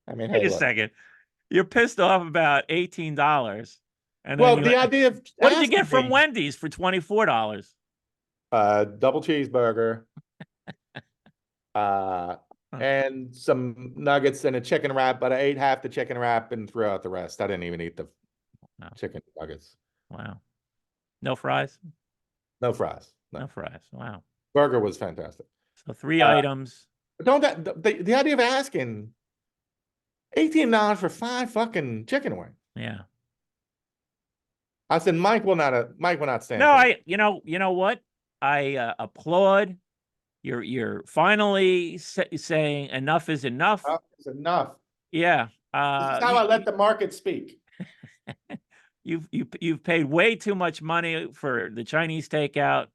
Wait a second. You're pissed off about $18. And well, the idea of what did you get from Wendy's for $24? Double cheeseburger, and some nuggets and a chicken wrap, but I ate half the chicken wrap and threw out the rest. I didn't even eat the chicken nuggets. Wow. No fries? No fries. No fries. Wow. Burger was fantastic. So 3 items. But the idea of asking $18 for 5 fucking chicken wings. Yeah. I said, Mike will not stand. No, you know what? I applaud. You're finally saying enough is enough. Enough is enough. Yeah. This is how I let the market speak. You've paid way too much money for the Chinese takeout,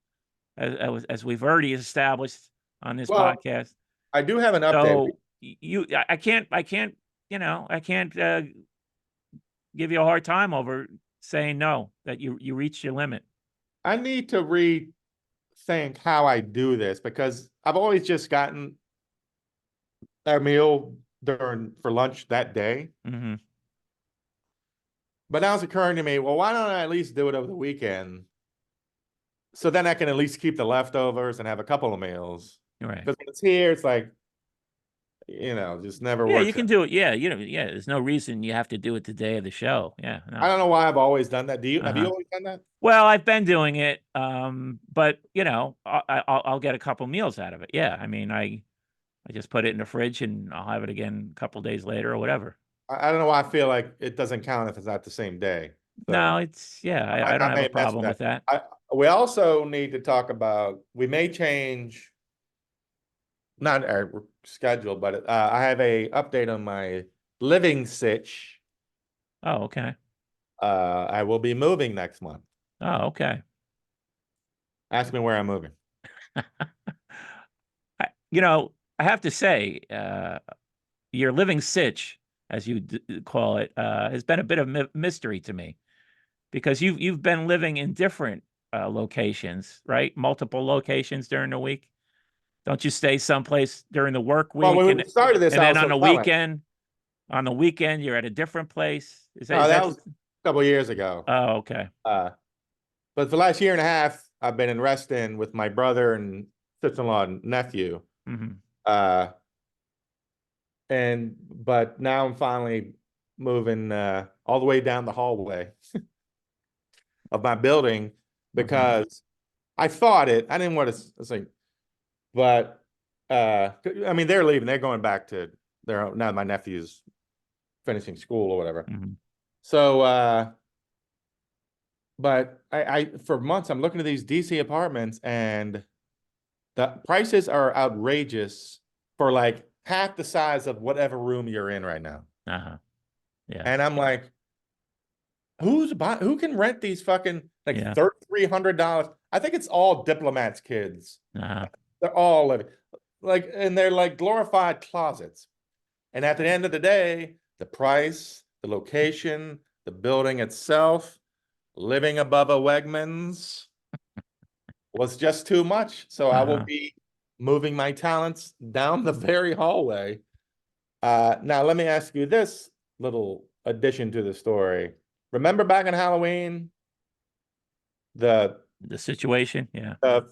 as we've already established on this podcast. I do have an update. So I can't give you a hard time over saying no, that you reached your limit. I need to rethink how I do this, because I've always just gotten a meal for lunch that day. But now it's occurring to me, well, why don't I at least do it over the weekend? so then I can at least keep the leftovers and have a couple of meals. Right. Because when it's here, it's like, just never Yeah, you works can out. do it. Yeah, yeah. There's no reason you have to do it the day of the show. Yeah, I no. don't know why I've always done that. Have you Uh-huh. always done that? Well, I've been doing it, but I'll get a couple meals out of it. Yeah, I mean, I just put it in the fridge and I'll have it again a couple days later or whatever. I don't know why I feel like it doesn't count if it's not the same day. No, So I don't I have a may mess with problem that. with that. We also need to talk about, we may change, not our schedule, but I have a update on my living sitch. Oh, okay. I will be moving next month. Oh, okay. Ask me where I'm moving. I have to say, your living sitch, as you call it, has been a bit of mystery to me, because you've been living in different locations, right? Multiple locations during the week. Don't you stay someplace during the work Well, week when we started this, and I then was on so on the weekend you're at a different place? Is No, that that was a couple of years ago. Oh, okay. But for the last year and a half, I've been in Reston with my brother and sister-in-law and nephew. Mm-hmm. But now I'm finally moving all the way down the hallway of my building because I thought it. I didn't want to think, but I mean, they're leaving. They're going back to their own. Now my nephew's finishing school or whatever. Mm-hmm. So, but I for months I'm looking at these DC apartments and the prices are outrageous for like half the size of whatever room you're in right now. Uh-huh. Yeah. And I'm like, who can rent these fucking like $300? I think it's all diplomats' kids. Uh-huh. They're all living and they're like glorified closets. And at the end of the day, the price, the location, the building itself, living above a Wegmans was just too much. So I will be moving my talents down the very hallway. Now let me ask you this little addition to the story. Remember back on Halloween, the situation? Yeah. The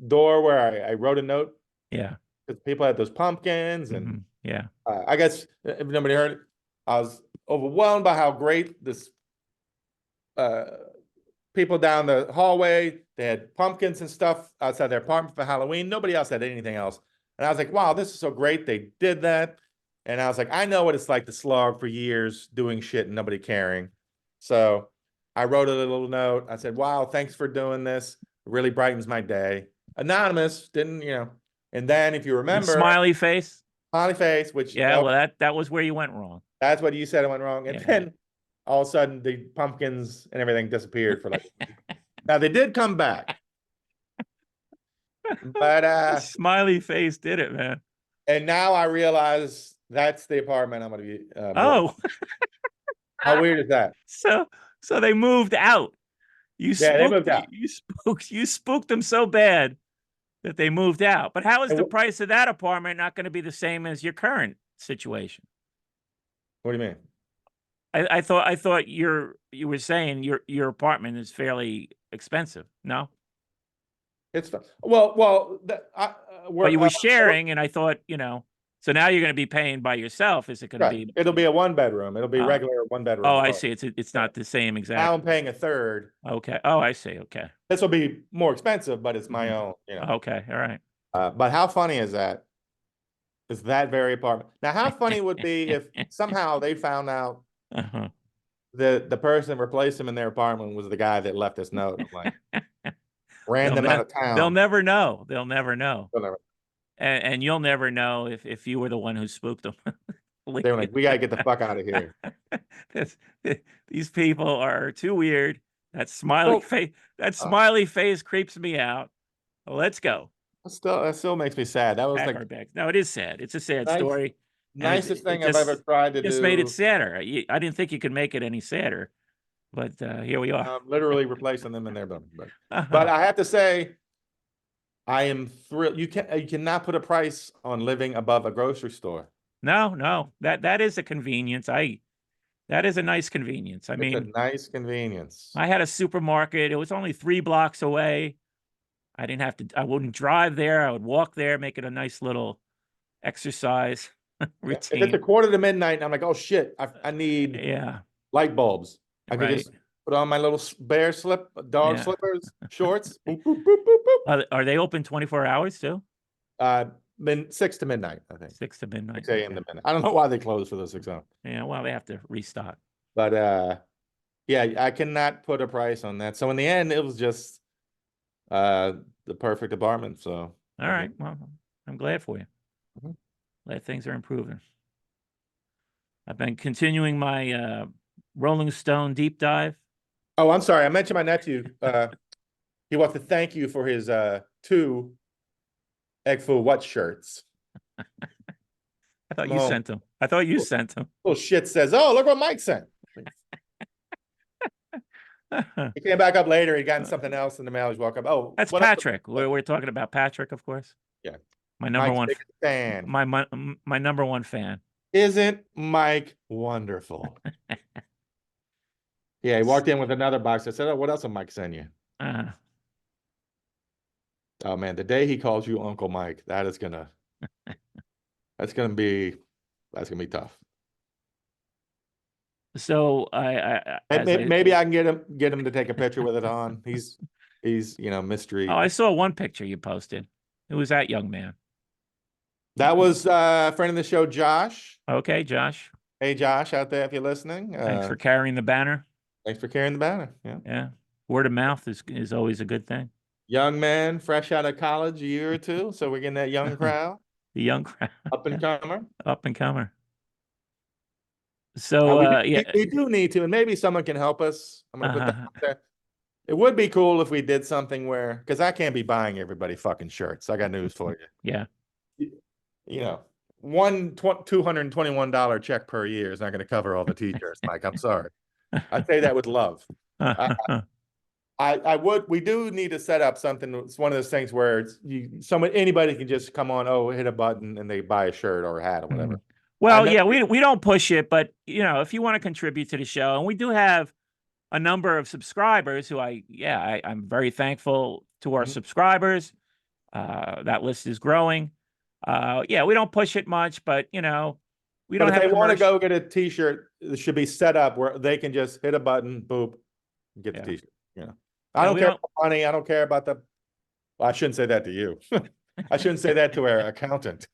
door where I wrote a note? Yeah. Because people had those pumpkins and yeah. I guess if nobody heard it, I was overwhelmed by how great this people down the hallway, they had pumpkins and stuff outside their apartment for Halloween. Nobody else had anything else. And I was like, wow, this is so great. They did that. And I was like, I know what it's like to slog for years doing shit and nobody caring. So I wrote a little note. I said, wow, thanks for doing this. It really brightens my day. Anonymous, didn't, and then if you remember, smiley face, which well, that was where you went wrong. That's what you said. I went wrong. And then all of a sudden the pumpkins and everything disappeared for like, now they did come back, but smiley face did it, man. And now I realize that's the apartment I'm going to be. Oh, how weird is that? So they moved out. They moved out. You spooked them so bad that they moved out. But how is the price of that apartment not going to be the same as your current situation? What do you mean? I thought you were saying your apartment is fairly expensive. No, it's well. But you were sharing, and I thought So now you're going to be paying by yourself. Is it going to be? It'll be a 1-bedroom. It'll be regular 1-bedroom. Oh, I see. It's not the same exactly. Now I'm paying a third. Okay. Oh, I see. Okay. This will be more expensive, but it's my own. Okay. All right. But how funny is that? Is that very apartment? Now, how funny would be if somehow they found out the person that replaced him in their apartment was the guy that left this note. I'm like, ran them out of town. They'll never know. They'll never know. And you'll never know if you were the one who spooked them. They were like, we got to get the fuck out of here. These people are too weird. That smiley face creeps me out. Let's go. That still makes me sad. That was No, it is sad. It's a sad story. Nicest thing I've ever tried to do. Just made it sadder. I didn't think you could make it any sadder, but here we are. I'm literally replacing them in their building. But I have to say, I am thrilled. You cannot put a price on living above a grocery store. No, that is a convenience. That is a nice convenience. I mean, a nice convenience. I had a supermarket. It was only 3 blocks away. I didn't have to. I wouldn't drive there. I would walk there, make it a nice little exercise If it's a routine. quarter to midnight, I'm like, oh shit, I need Yeah, light bulbs. I can right. just put on my little bear dog Yeah. slippers, shorts. Boop, boop, boop, boop, boop. Are they open 24 hours too? 6 to midnight, I think. 6 to midnight. 6 a.m. Okay. to midnight. I don't know why they close for those 6 hours. Yeah, well, they have to restock. But yeah, I cannot put a price on that. So in the end, it was just the perfect apartment. So All right. Well, I'm glad for you. Mhm. Glad things are improving. I've been continuing my Rolling Stone deep dive. Oh, I'm sorry. I mentioned my nephew. He wants to thank you for his 2 Egg Foo What shirts. I thought you sent them. I thought you sent them. Little shit says, oh, look what Mike sent. He came back up later. He gotten something else in the mail. He's welcome. Oh, That's what else? Patrick. We're talking about Patrick, of course. Yeah. My number Mike's one biggest fan. my number one fan. Isn't Mike wonderful? Yeah, he walked in with another box. I said, oh, what else did Mike send you? Uh, Oh man, the day he calls you Uncle Mike, that's gonna be tough. so Maybe I can get him to take a picture with it on. He's mystery. Oh, I saw one picture you posted. Who was that young man? That was a friend of the show, Josh. Okay, Josh. Hey, Josh, out there, if you're listening. Thanks for carrying the banner. Thanks for carrying the banner. Yeah. Yeah. Word of mouth is always a good thing. Young man, fresh out of college, a year or two. So we're getting that young crowd. The young crowd. Up and comer. Up and comer. So we do need to, and maybe someone can help us. I'm gonna put that out there. It would be cool if we did something where, because I can't be buying everybody fucking shirts. I got news for you. Yeah. You know, $221 check per year is not going to cover all the t-shirts, Mike. I'm sorry. I say that with love. We do need to set up something. It's one of those things where anybody can just come on, hit a button and they buy a shirt or a hat or whatever. Well, yeah, we don't push it, but if you want to contribute to the show, and we do have a number of subscribers who I'm very thankful to our subscribers. That list is growing. Yeah, we don't push it much, but we don't have. If they want to go get a t-shirt, it should be set up where they can just hit a button, boop, get the t-shirt. I don't care about money. I don't care about well, I shouldn't say that to you. I shouldn't say that to our accountant.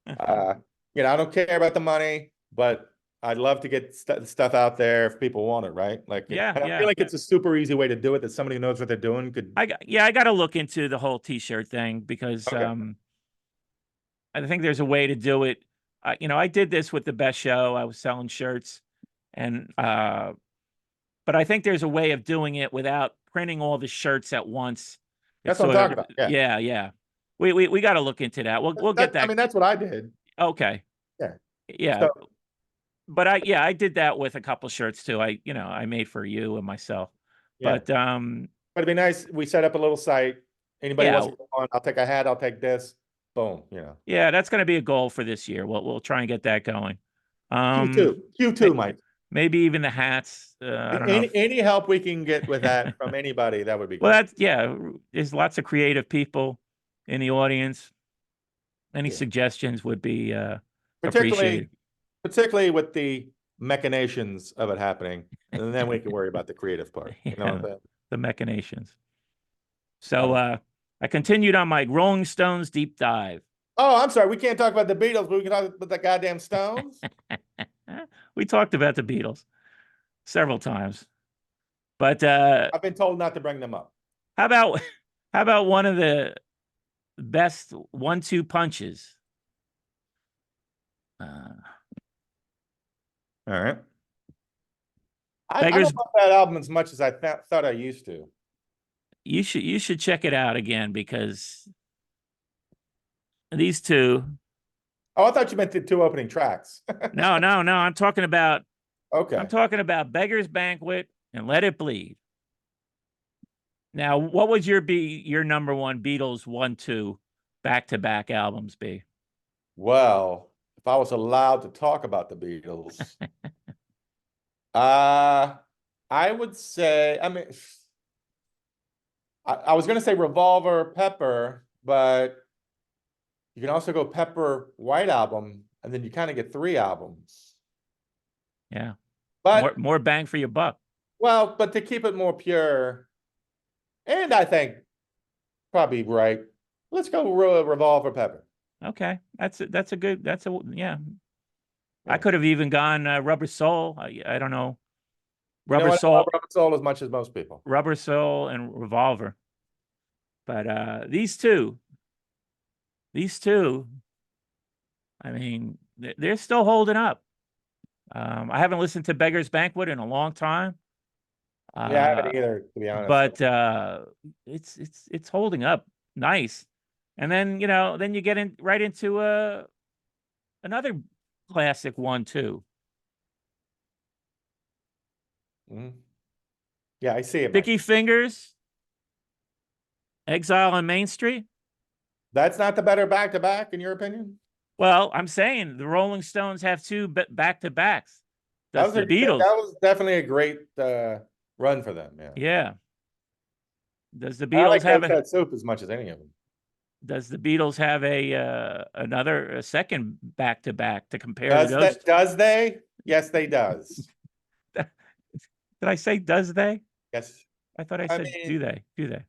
I don't care about the money, but I'd love to get stuff out there if people want it, right? Like, I feel like it's a super easy way to do it that somebody who knows what they're doing could. I got to look into the whole t-shirt thing because I think there's a way to do it. I did this with the Best Show. I was selling shirts, and but I think there's a way of doing it without printing all the shirts at once. That's what I'm talking about. Yeah. We got to look into that. We'll get that. I mean, that's what I did. Okay. Yeah. So, but I did that with a couple shirts too. I made for you and myself. Yeah. But it'd be nice. We set up a little site. Anybody wants to go on, I'll take a hat, I'll take this. Boom. Yeah, that's going to be a goal for this year. We'll try and get that going. Q2, Mike. Maybe even the hats. I don't know. Any help we can get with that from anybody, that would be well, good. There's lots of creative people in the audience. Any suggestions would be appreciated. Particularly with the machinations of it happening, and then we can worry about the creative part. The machinations. So I continued on my Rolling Stones deep dive. Oh, I'm sorry. We can't talk about the Beatles, but we can talk about the goddamn Stones. We talked about the Beatles several times, but I've been told not to bring them up. How about one of the best 1-2 punches? All right. I don't love that album as much as I thought I used to. You should check it out again because these two. Oh, I thought you meant the 2 opening tracks. No. I'm talking about. Okay. I'm talking about Beggar's Banquet and Let It Bleed. Now, what would your number one Beatles 1-2 back-to-back albums be? Well, if I was allowed to talk about the Beatles, I would say, I was gonna say Revolver Pepper, but you can also go Pepper White Album, and then you kind of get 3 albums. Yeah. But More bang for your buck. well, but to keep it more pure, and I think probably right, let's go Revolver Pepper. Okay. That's a good, yeah. I Yeah. could have even gone Rubber Soul. I don't know. You know Rubber what? I love Soul, Rubber Soul as much as most people. Rubber Soul and Revolver. But these two, I mean, they're still holding up. I haven't listened to Beggar's Banquet in a long time. Yeah, I haven't either, to be honest. But it's holding up nice. And then, then you get right into another classic one too. Mhm. Yeah, I see it. Sticky Fingers, Exile on Main Street. That's not the better back-to-back, in your opinion? Well, I'm saying the Rolling Stones have 2 back-to-backs. Does the That Beatles? was definitely a great run for them. Yeah. Yeah. Does the I Beatles like have Goat's Head Soup as much as any of them. Does the Beatles have a second back-to-back to compare to those? Does they? Yes, they does. Did I say does they? Yes. I thought I said do they? Do they?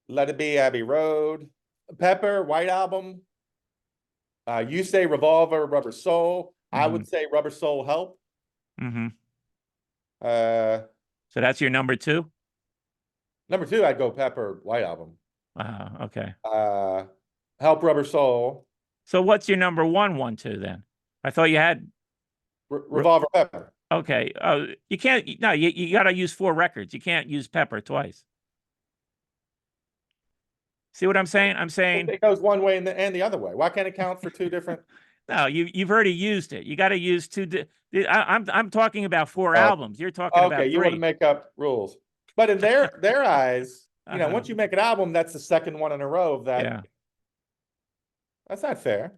Let It Be, Abbey Road, Pepper, White Album. You say Revolver, Rubber Soul. I would say Rubber Soul Help. Mm-hmm. So that's your number 2? Number 2, I'd go Pepper, White Album. Okay. Help, Rubber Soul. So what's your number 1, 2 then? I thought you had Revolver Pepper. Okay. Oh, you can't. No, you got to use 4 records. You can't use Pepper twice. See what I'm saying? I'm saying it goes one way and the other way. Why can't it count for 2 different? No, you've already used it. You got to use 2. I'm talking about 4 albums. You're talking about 3. Okay, you want to make up rules, but in their eyes, once you make an album, that's the second one in a row of that. Yeah. That's not fair.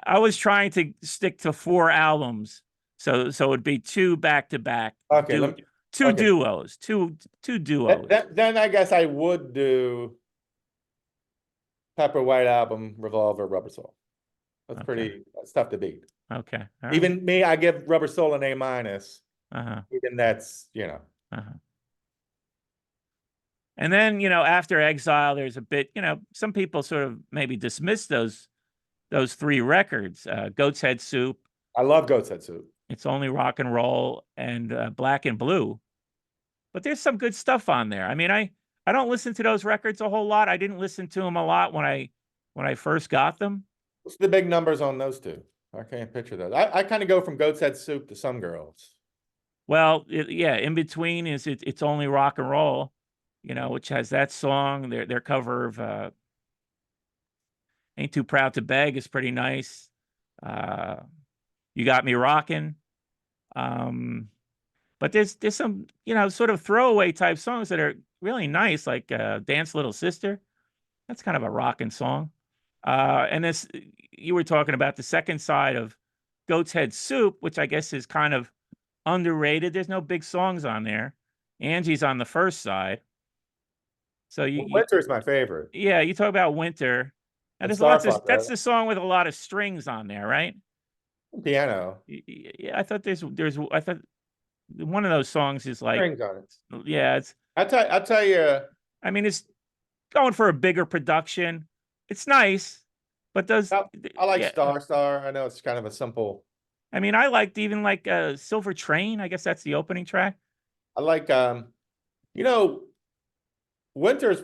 I was trying to stick to 4 albums, so it'd be 2 back-to-back. Okay, two duos, two duos. Then I guess I would do Pepper, White Album, Revolver, Rubber Soul. That's tough to beat. Okay. Even me, I give Rubber Soul an A-. Even that's, And then, after Exile, there's a bit, some people sort of maybe dismiss those 3 records. Goat's Head Soup. I love Goat's Head Soup. It's Only Rock and Roll, and Black and Blue. But there's some good stuff on there. I mean, I don't listen to those records a whole lot. I didn't listen to them a lot when I first got them. What's the big numbers on those 2? I can't picture those. I kind of go from Goat's Head Soup to Some Girls. Well, in between is It's Only Rock and Roll, which has that song. Their cover of Ain't Too Proud to Beg is pretty nice. You Got Me Rockin'. But there's some, sort of throwaway type songs that are really nice, like Dance Little Sister. That's kind of a rockin' song. And this, you were talking about the second side of Goat's Head Soup, which I guess is kind of underrated. There's no big songs on there. Angie's on the first side. So Winter is my favorite. Yeah, you talk about Winter. And there's lots of, that's the song with a lot of strings on there, right? Piano. Yeah, I thought I thought one of those songs is like strings on it. Yeah, I'll tell you. I mean, it's going for a bigger production. It's nice, but I like Star. I know it's kind of a simple. I mean, I liked even like Silver Train. I guess that's the opening track. I like Winter's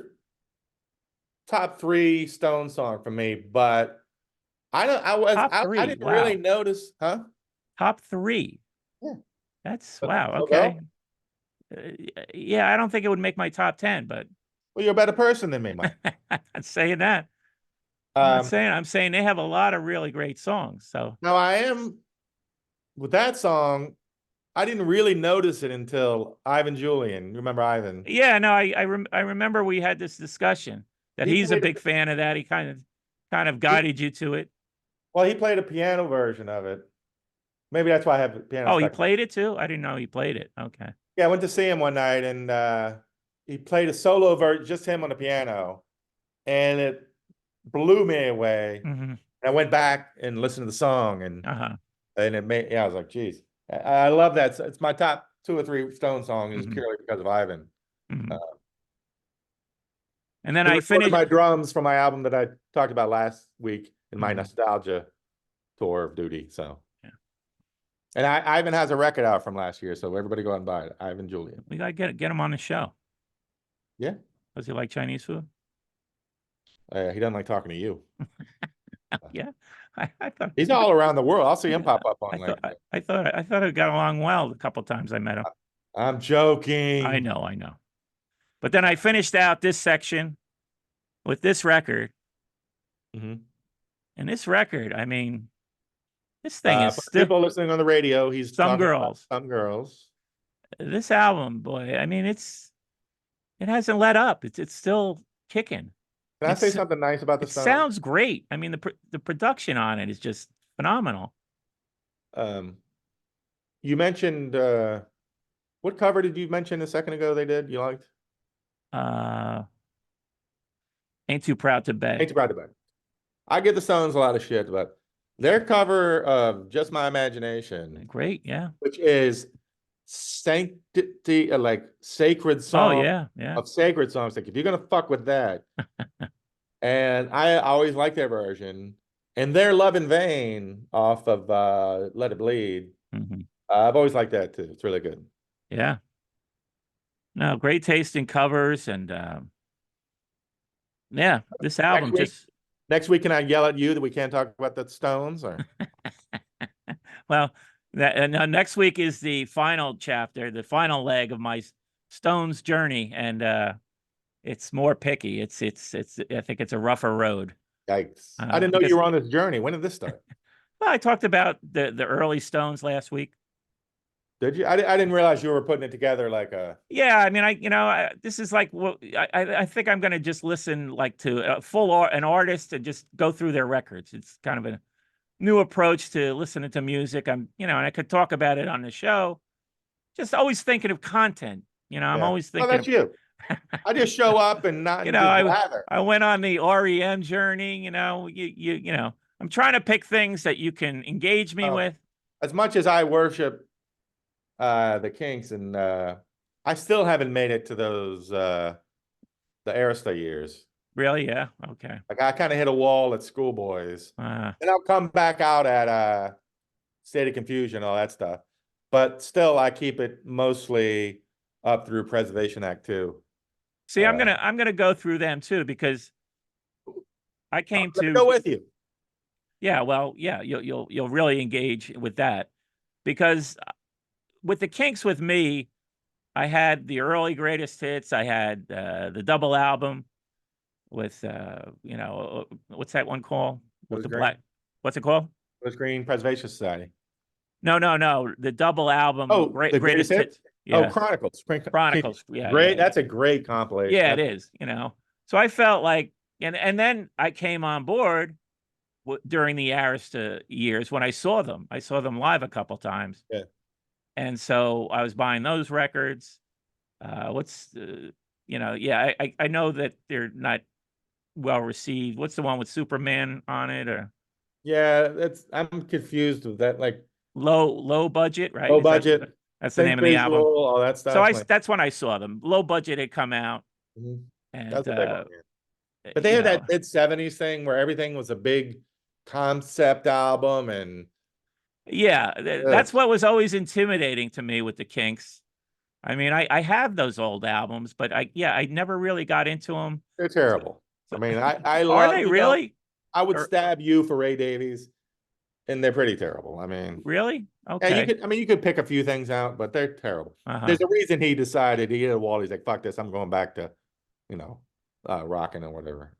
top 3 Stone song for me, but I didn't really notice, huh? Top 3. Yeah. That's wow. Okay. Yeah, I don't think it would make my top 10, but well, you're a better person than me, Mike. I'm not saying that. I'm saying they have a lot of really great songs. So now I am with that song. I didn't really notice it until Ivan Julian. Remember Ivan? Yeah, no, I remember we had this discussion that he's a big fan of that. He kind of guided you to it. Well, he played a piano version of it. Maybe that's why I have piano. Oh, he played it too? I didn't know he played it. Okay. Yeah, I went to see him one night, and he played a solo version, just him on the piano, and it blew me away. Mm-hmm. I went back and listened to the song, and Uh-huh. it made, yeah, I was like, geez, I love that. It's my top 2 or 3 Stone songs is Mm-hmm. purely because of Ivan. Mm-hmm. Uh, And then he I recorded finished. my drums for my album that I talked about last week in my Mhm. nostalgia tour of duty. So, Yeah. and Ivan has a record out from last year, so everybody go out and buy it. Ivan Julian. We gotta get him on the show. Yeah, Does he like Chinese food? he doesn't like talking to you. Yeah, I thought He's all around the world. I'll see him pop up I on thought like. I thought it got along well a couple times I met him. I'm joking. I know. But then I finished out this section with this record, Mhm. and this record, I mean, this thing is For still people listening on the radio, he's Some talking about Girls. Some Girls. This album, boy, I mean, it hasn't let up. It's still kicking. Can I say something nice about the It Stones? sounds great. I mean, the production on it is just phenomenal. You mentioned what cover did you mention a second ago they did you liked? Ain't Too Proud to Beg. Ain't Too Proud to Beg. I give the Stones a lot of shit, but their cover of Just My Imagination, Great, yeah. which is sanctity, like sacred song. Oh yeah, yeah. Of sacred songs. Like if you're gonna fuck with that, and I always like their version, and their Love in Vain off of Let It Bleed. Mm-hmm. I've always liked that too. It's really good. Yeah. No, great taste in covers, and yeah, this album Next week, can I yell at you that we can't talk about the Stones? Or well, next week is the final chapter, the final leg of my Stones journey, and it's more picky. It's I think it's a rougher road. Yikes! I didn't know you were on this journey. When did this start? Well, I talked about the early Stones last week. Did you? I didn't realize you were putting it together like a. Yeah, I mean, this is like what I think I'm going to just listen like to an artist and just go through their records. It's kind of a new approach to listening to music. And I could talk about it on the show. Just always thinking of content. I'm always thinking. Oh, that's you. I just show up and not. I went on the REM journey. I'm trying to pick things that you can engage me with. As much as I worship the Kinks, and I still haven't made it to those the Arista years. Really? Yeah. Okay. Like I kind of hit a wall at Schoolboys, and I'll come back out at State of Confusion, all that stuff. But still, I keep it mostly up through Preservation Act 2. See, I'm gonna go through them too, because I came to go with you. Yeah, well, yeah, you'll really engage with that, because with the Kinks, with me, I had the early greatest hits. I had the double album with what's that one called? With the black, what's it called? Rose Green Preservation Society. No, the double album. Oh, the greatest hits. Yeah. Oh, Chronicles. Chronicles. Yeah, great. Yeah. That's a great compilation. Yeah, it is. So I felt like, and then I came on board during the Arista years when I saw them. I saw them live a couple times. Yeah. And so I was buying those records. I know that they're not well received. What's the one with Superman on it? Or yeah, I'm confused with that. Like low budget, right? Low budget. That's the name of the album. All that stuff. So that's when I saw them. Low budget had come out, and that's but they had that mid 70s thing where everything was a big concept album, and that's what was always intimidating to me with the Kinks. I mean, I have those old albums, but I never really got into them. They're terrible. I mean, I love. Are they really? I would stab you for Ray Davies, and they're pretty terrible. I mean, really? Okay. Yeah, you could pick a few things out, but they're terrible. There's a reason he decided he hit a wall. He's like, "Fuck this! I'm going back to, rocking or whatever."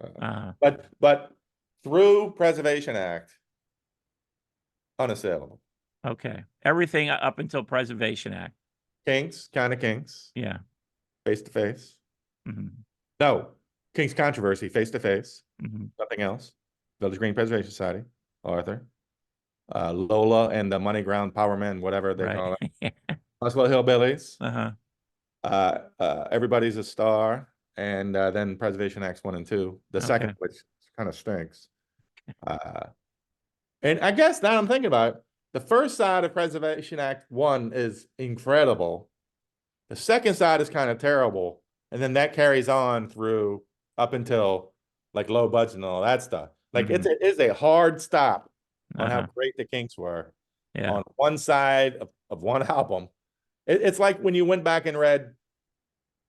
But through Preservation Act, unassailable. Okay, everything up until Preservation Act. Kinks, kind of Kinks. Yeah. Face to Face. Mm-hmm. No, Kinks Controversy. Face to Face. Mm-hmm. Nothing else. Village Green Preservation Society. Arthur. Lola and the Money Ground Power Men, whatever they call it. Muscle Hillbillies. Everybody's a Star, and then Preservation Acts 1 and 2. The second, Okay. which kind of stinks. Uh, and I guess now I'm thinking about it, the first side of Preservation Act 1 is incredible. The second side is kind of terrible, and then that carries on through up until like Low Budget and all that stuff. Like Mhm. it's a hard stop on how Uh-huh. great the Kinks were Yeah. on one side of one album. It's like when you went back and read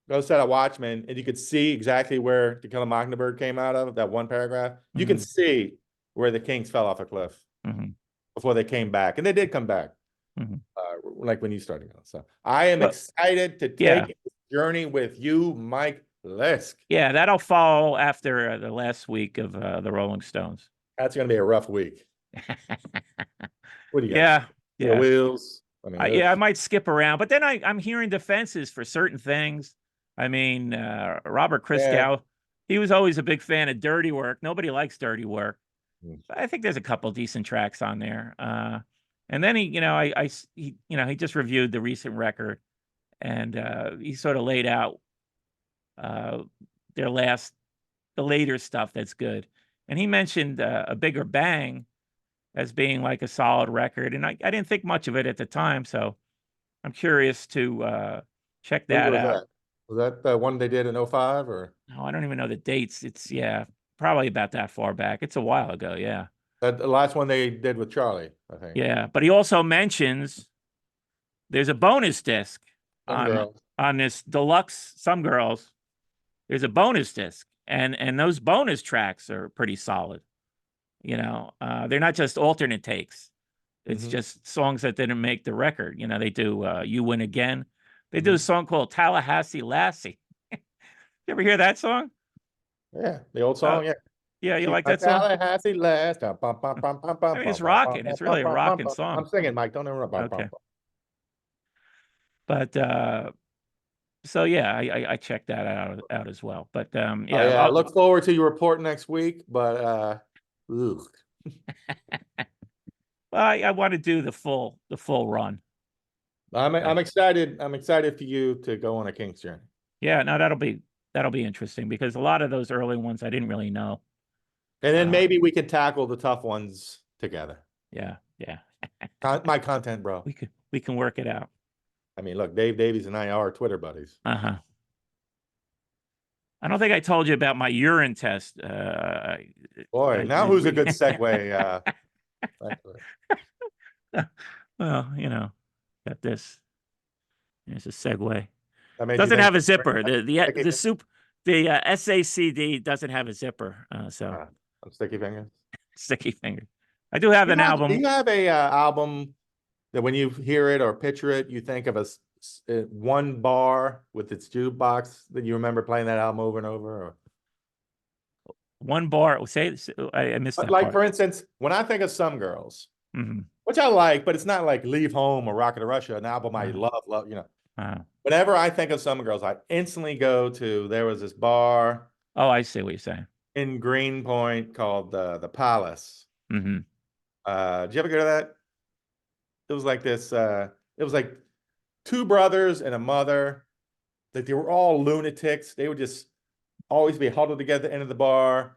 Ghost Set of Watchmen, and you could see exactly where To Kill a Mockingbird came out of, that one paragraph. You can Mhm. see where the Kinks fell off a cliff Mhm. before they came back, and they did come back, Mhm. like when you started. So I am Well, excited to yeah. take this journey with you, Mike Lisk. Yeah, that'll fall after the last week of the Rolling Stones. That's going to be a rough week. What do you got? Yeah, Your yeah. wheels. I mean, Yeah, I might skip around, but then I'm hearing defenses for certain things. I mean, Robert yeah. Christgau, he was always a big fan of Dirty Work. Nobody likes Dirty Work. Mm. But I think there's a couple decent tracks on there. And then he, he just reviewed the recent record, and he sort of laid out uh, their the later stuff that's good. And he mentioned A Bigger Bang as being like a solid record, and I didn't think much of it at the time, so I'm curious to check What year that was out. that? Was that the one they did in 05 or Oh, I don't even know the dates. It's probably about that far back. It's a while ago, yeah. the last one they did with Charlie, I think. Yeah, but he also mentions there's a bonus disc Some on girls. this deluxe Some Girls. There's a bonus disc, and those bonus tracks are pretty solid. They're not just alternate takes. It's just songs that didn't make the record. They do You Win Again. They do a song called Tallahassee Lassie. You ever hear that song? Yeah, the old Uh, song. Yeah. yeah, you Keep like my that song? Tallahassee last. I mean, it's rocking. It's really a rocking I'm song. singing, Mike. Don't interrupt. Okay. But so yeah, I checked that out as well. But Oh yeah, yeah, I look forward to your report next week. But ugh. I want to do the full run. I'm excited. I'm excited for you to go on a King's journey. Yeah, no, that'll be interesting because a lot of those early ones I didn't really know. And then maybe we can tackle the tough ones together. Yeah, yeah. My content, bro. We can work it out. I mean, look, Dave Davies and I are Twitter buddies. Uh-huh. I don't think I told you about my urine test. Boy, now who's a good segue? Well, got this. There's a segue. Doesn't Doesn't have a zipper. The SACD doesn't have a zipper. So sticky fingers. Sticky finger. I do have an album. Do you have a album that when you hear it or picture it, you think of one bar with its jukebox that you remember playing that album over and over? Or? One bar. I missed that Like part. for instance, when I think of Some Girls, which I like, but it's not like Leave Home or Rocket to Russia, an album I love. Whenever I think of Some Girls, I instantly go to there was this bar. Oh, I see what you're saying. In Greenpoint called the Palace. Did you ever go to that? It was like this. It was like two brothers and a mother. Like they were all lunatics. They would just always be huddled together at the end of the bar.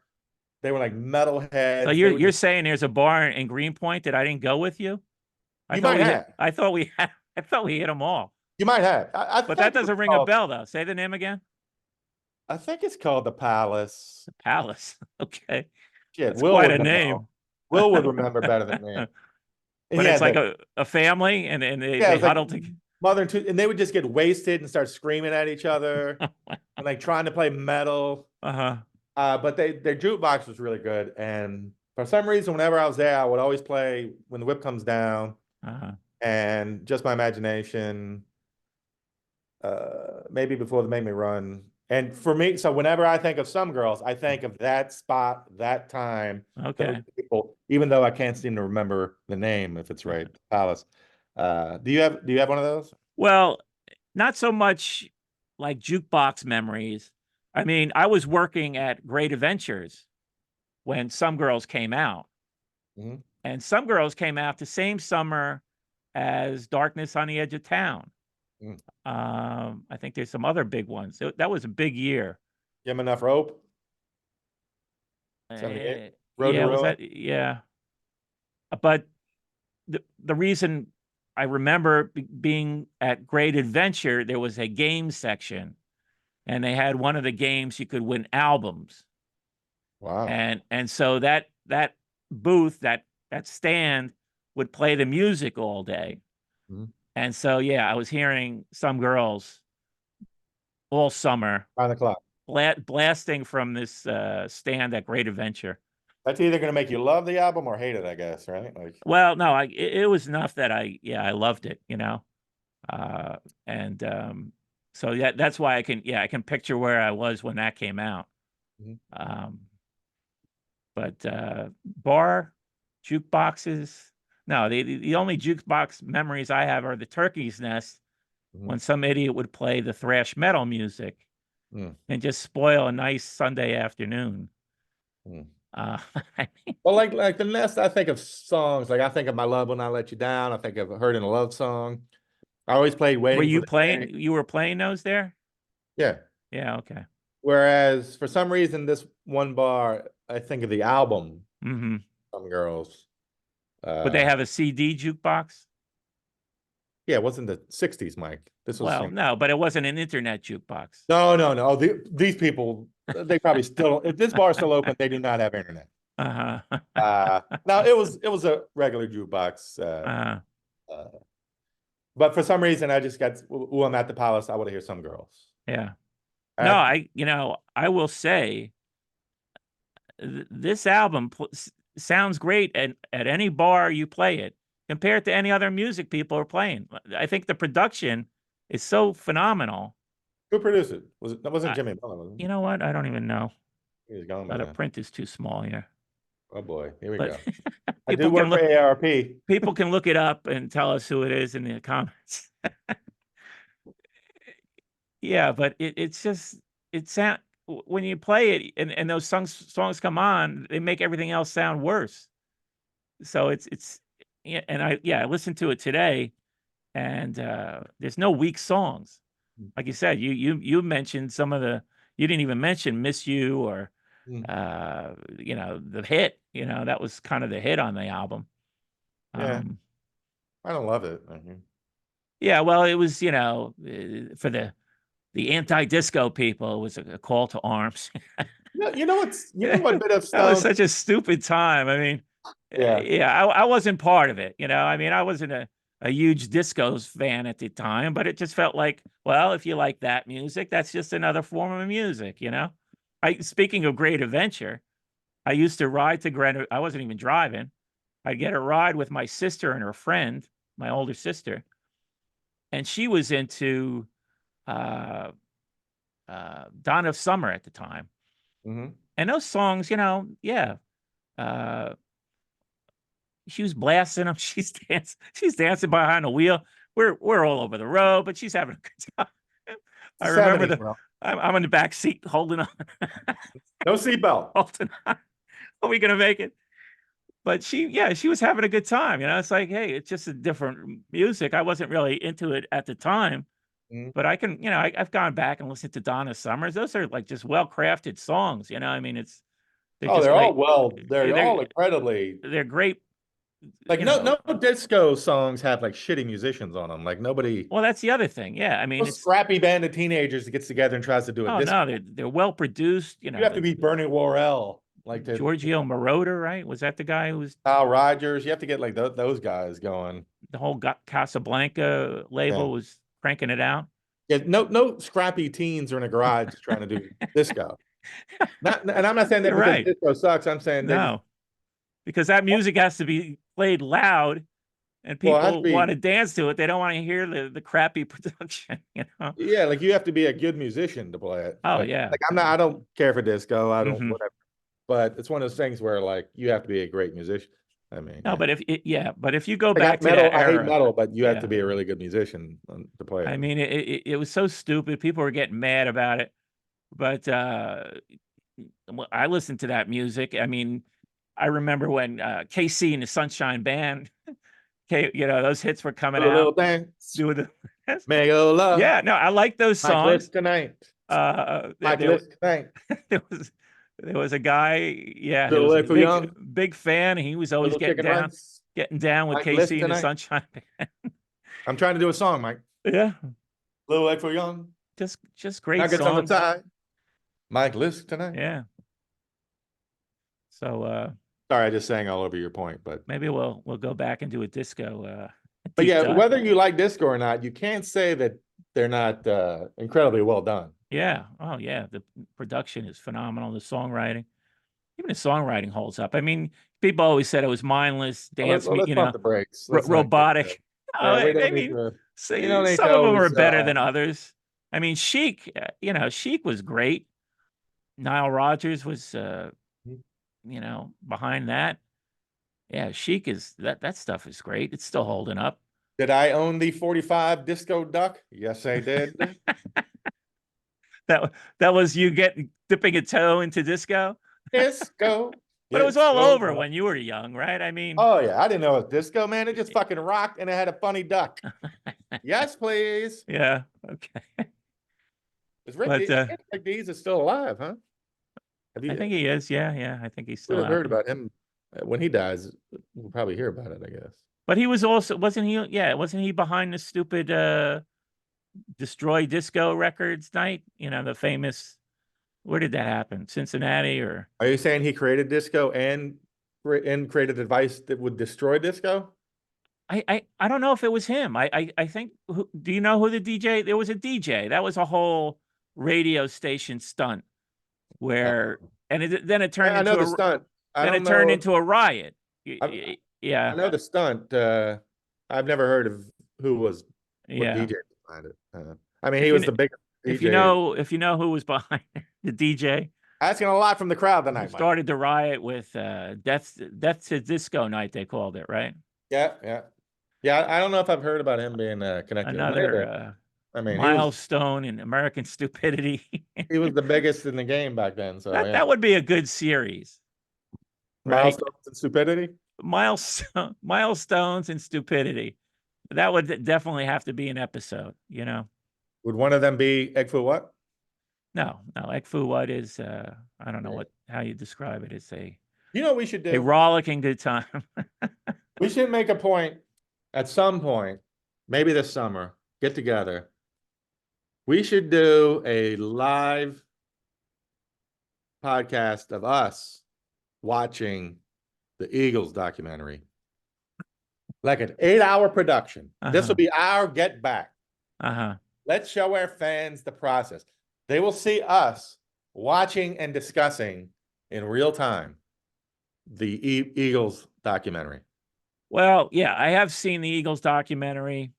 They were like metalheads. So you're saying there's a bar in Greenpoint that I didn't go with you? I thought we hit them all. You might have. But that doesn't ring a bell though. Say the name again. I think it's called the Palace. The Palace. Okay. Yeah, that's quite a name. Will would remember better than me. But it's like a family, and they huddled together. Mother and two, and they would just get wasted and start screaming at each other and like trying to play metal. But their jukebox was really good, and for some reason, whenever I was there, I would always play When the Whip Comes Down, and Just My Imagination. Maybe Before They Make Me Run. And for me, so whenever I think of Some Girls, I think of that spot, that time. Okay. People, even though I can't seem to remember the name, if it's right, Palace. Do you have one of those? Well, not so much like jukebox memories. I mean, I was working at Great Adventures when Some Girls came out. And Some Girls came out the same summer as Darkness on the Edge of Town. Mm. I think there's some other big ones. That was a big year. Give him enough rope. 78. Road to Yeah, was Ruin. that? Yeah, but the reason I remember being at Great Adventure, there was a game section, and they had one of the games you could win albums. Wow. And so that booth, that stand would play the music all day. Mhm. And so yeah, I was hearing Some Girls all summer, Round the clock. blasting from this stand at Great Adventure. That's either going to make you love the album or hate it, I guess, right? Like, Well, no, it was enough that I loved it, you know. And so yeah, that's why I can picture where I was when that came out. Mhm. But bar, jukeboxes, no, the only jukebox memories I have are the Turkey's Nest, when some idiot would play the thrash metal music and just spoil a nice Sunday afternoon. I mean, well, like the Nest, I think of songs. Like I think of My Love Will Not Let You Down. I think of Heard in a Love Song. I always played Waiting were for you the playing? Day. You were playing those there? Yeah. Yeah. Okay. Whereas for some reason, this one bar, I think of the album, Mm-hmm. Some Girls. Would they have a CD jukebox? Yeah, it wasn't the 60s, Mike. This was Well, no, but it wasn't an internet jukebox. no. Oh, these people, they probably still, if this bar is still open, they do not have internet. Uh-huh. No, it was a regular jukebox. But for some reason, I just got, I'm at the Palace, I want to hear Some Girls. Yeah. No, I will say this album sounds great at any bar you play it compared to any other music people are playing. I think the production is so phenomenal. Who produced it? That wasn't Jimmy Miller, was it? You know what? I don't even know. He's gone The print is too small here. Oh boy, here we But go. I do work for AARP. People can look it up and tell us who it is in the comments. Yeah, but it's just when you play it and those songs come on, they make everything else sound worse. So it's yeah, and I listened to it today, and there's no weak songs. Like you said, you mentioned some of you didn't even mention Miss You or the hit, that was kind of the hit on the album. Yeah. I don't love it. Yeah, well, it was, for the anti-disco people, it was a call to arms. You know what bit of that was such a stupid time. I mean, I wasn't part of it. I mean, I wasn't a huge discos fan at the time, but it just felt like, well, if you like that music, that's just another form of music. Speaking of Great Adventure, I used to ride to I wasn't even driving. I'd get a ride with my sister and her friend, my older sister, and she was into Donna of Summer at the time. And those songs, yeah. She was blasting them. She's dancing behind the wheel. We're all over the road, but she's having a good time. I remember I'm in the back seat holding on. No seatbelt. Holding on. Are we gonna make it? But she was having a good time. It's like, hey, it's just a different music. I wasn't really into it at the time. But I can, I've gone back and listened to Donna Summers. Those are like just well-crafted songs. I mean, they're all incredibly. They're great. Like no disco songs have like shitty musicians on them. Like nobody. Well, that's the other thing. Yeah, I mean, it's scrappy band of teenagers that gets together and tries to do it. Oh no, they're well produced. You have to be Bernie Worrell, like Giorgio Moroder, right? Was that the guy who was Al Rogers? You have to get like those guys going. The whole Casablanca label was cranking it out. Yeah, no scrappy teens are in a garage trying to do disco. And I'm not saying that because disco sucks. I'm saying no, because that music has to be played loud, and people want to dance to it. They don't want to hear the crappy production. Yeah, like you have to be a good musician to play it. Oh like, yeah. Like I don't care for disco. I don't whatever. But it's one of those things where like you have to be a great musician. I mean, no, but if you go back to metal, that era, I hate metal, but you have to be a really good musician to play it. I mean, it was so stupid. People were getting mad about it, but I listened to that music. I mean, I remember when KC and the Sunshine Band, those hits were coming out. Little dance. Do the Mayo love. Yeah, no, I like those Mike songs. List tonight. Mike List tonight. there was there was a guy, yeah, who Little was a Egg for Young. big fan. He was always Little Chicken Rice. getting down with Mike List KC and the tonight. Sunshine Band. I'm trying to do a song, Mike. Yeah, Little Egg for Young. just great Nuggets on the songs. side. Mike List tonight. Yeah. So Sorry, I just sang all over your point, but maybe we'll go back and do a disco. but deep yeah, dive. whether you like disco or not, you can't say that they're not incredibly well done. Yeah. Oh, yeah. The production is phenomenal. The songwriting, even the songwriting holds up. I mean, people always said it was mindless dance, Let's you pump know, the brakes. Let's not get robotic. Yeah, we I don't need mean, to- some you don't need of to them are always, better than others. I mean, Chic, Chic was great. Nile Rodgers was, behind that. Yeah, Chic is that stuff is great. It's still holding up. Did I own the 45 Disco Duck? Yes, I did. That was you dipping a toe into disco. Disco. But it was all Disco over Duck. when you were young, right? I mean, Oh yeah, I didn't know it was disco, man. It just fucking rocked and it had a funny duck. Yes, please. yeah, okay. Is But, Rick Dees is still alive, huh? Have you, I think he is. Yeah. I think he's still I've out heard there. about him. When he dies, we'll probably hear about it, I guess. But he was also, wasn't he? Yeah, wasn't he behind the stupid Destroy Disco Records night? The famous. Where did that happen? Cincinnati or? Are you saying he created disco and created a device that would destroy disco? I don't know if it was him. I think. Do you know who the DJ? There was a DJ. That was a whole radio station stunt where, and then it turned I into know the stunt. then it turned into a riot. Yeah. I know the stunt. I've never heard of who was what Yeah. DJ behind it. I mean, he was the biggest DJ. If you know who was behind the DJ, asking a lot from the crowd tonight. Started the riot with Death to Disco night, they called it, right? Yeah. I don't know if I've heard about him being connected. Another I mean, milestone in American stupidity. he was the biggest in the game back then. So that would be a good series. Milestones and stupidity. Milestones and stupidity. That would definitely have to be an episode. Would one of them be Egg-Foo What? No. Egg-Foo What is I don't know how you describe it. It's what we should do? A rollicking good time. We should make a point at some point, maybe this summer, get together. We should do a live podcast of us watching the Eagles documentary. Like an 8-hour production. This will be our get back. Let's show our fans the process. They will see us watching and discussing in real time the Eagles documentary. Well, yeah, I have seen the Eagles documentary.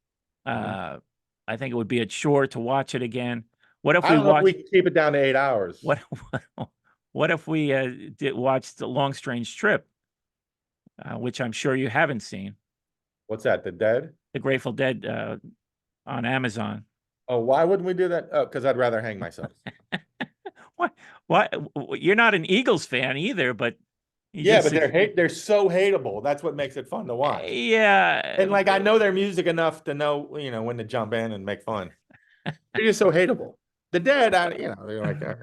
I think it would be a chore to watch it again. What if we keep it down to 8 hours? What if we watch the Long Strange Trip, which I'm sure you haven't seen? What's that? The Dead? The Grateful Dead on Amazon. Oh, why wouldn't we do that? Oh, because I'd rather hang myself. Why? You're not an Eagles fan either, but but they're so hateable. That's what makes it fun to watch. Yeah, and I know their music enough to know when to jump in and make fun. They're just so hateable. The Dead, they're like that.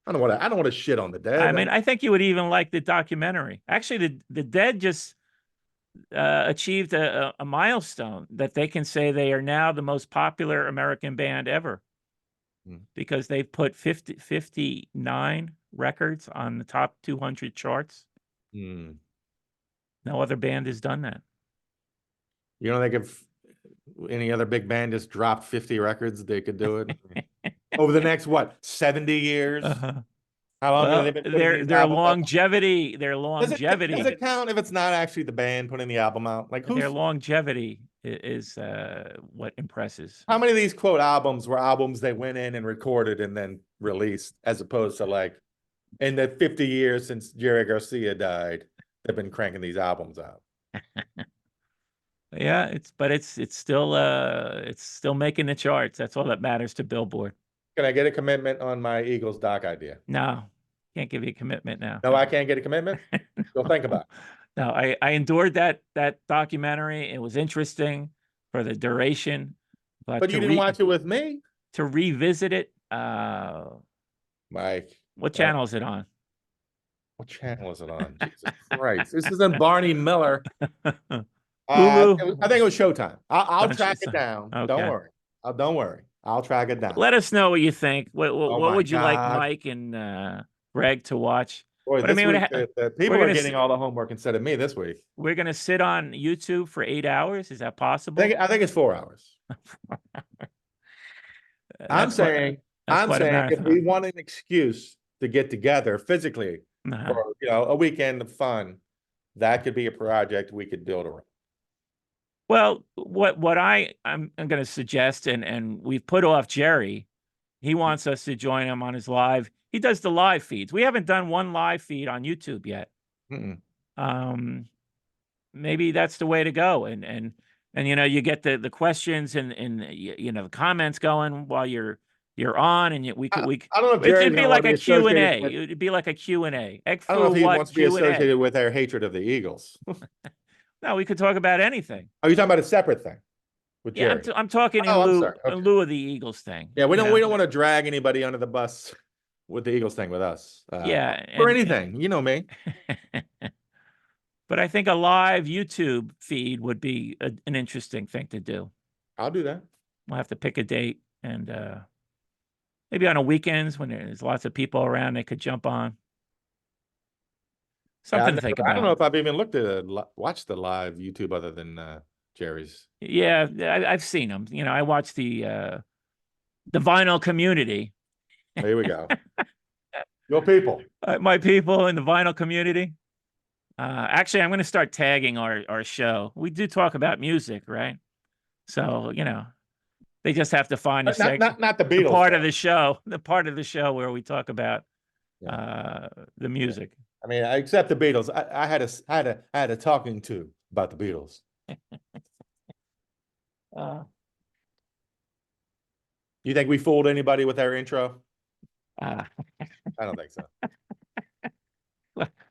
I don't want to shit on the Dead. I mean, I think you would even like the documentary. Actually, the Dead just achieved a milestone that they can say they are now the most popular American band ever, because they've put 59 records on the top 200 charts. No other band has done that. You don't think if any other big band just dropped 50 records, they could do it over the next 70 years? How long have they been? Their longevity. Their longevity. Does it count if it's not actually the band putting the album out? Their longevity is what impresses. How many of these quote albums were albums they went in and recorded and then released, as opposed to in the 50 years since Jerry Garcia died, they've been cranking these albums out? Yeah, it's still making the charts. That's all that matters to Billboard. Can I get a commitment on my Eagles doc idea? No, can't give you a commitment now. No, I can't get a commitment. You'll think about it. No, I endured that documentary. It was interesting for the duration, But you didn't watch it with me? To revisit it, Mike. what channel is it on? What channel is it on? Jesus Christ. This isn't Barney Miller. Hulu? I think it was Showtime. I'll Bunch track of it stuff. down. Don't Okay. worry. Don't worry. I'll track it down. Let us know what you think. What Oh what my would you like God. Mike and Greg to watch? Boy, But I this mean, week, people are getting all the homework instead of me this week. we're gonna sit on YouTube for 8 hours. Is that possible? I think it's 4 hours. I'm saying if we want an excuse to get together physically for a weekend of fun, that could be a project we could build around. Well, what I'm going to suggest, and we've put off Jerry. He wants us to join him on his live. He does the live feeds. We haven't done one live feed on YouTube yet. Maybe that's the way to go. And you get the questions and the comments going while you're on, and we could I don't know if Jerry's it'd be like a Q&A. with, It'd be like a Q&A. I don't know if he wants to be associated with our hatred of the Eagles. No, we could talk about anything. Oh, you're talking about a separate thing with Jerry? Yeah, I'm talking in lieu of the Eagles thing. Yeah, we don't want to drag anybody under the bus with the Eagles thing with us. Yeah, or anything, you know me. But I think a live YouTube feed would be an interesting thing to do. I'll do that. We'll have to pick a date, and maybe on a weekends when there's lots of people around, they could jump on. Something to think about. I don't know if I've even watched the live YouTube other than Jerry's. Yeah, I've seen them. I watched the vinyl community. There we go. Your people. My people in the vinyl community. Actually, I'm going to start tagging our show. We do talk about music, right? So, they just have to find not the Beatles, the part of the show where we talk about the music. Yeah. I mean, except the Beatles. I had a talking to about the Beatles. You think we fooled anybody with our intro? I don't think so.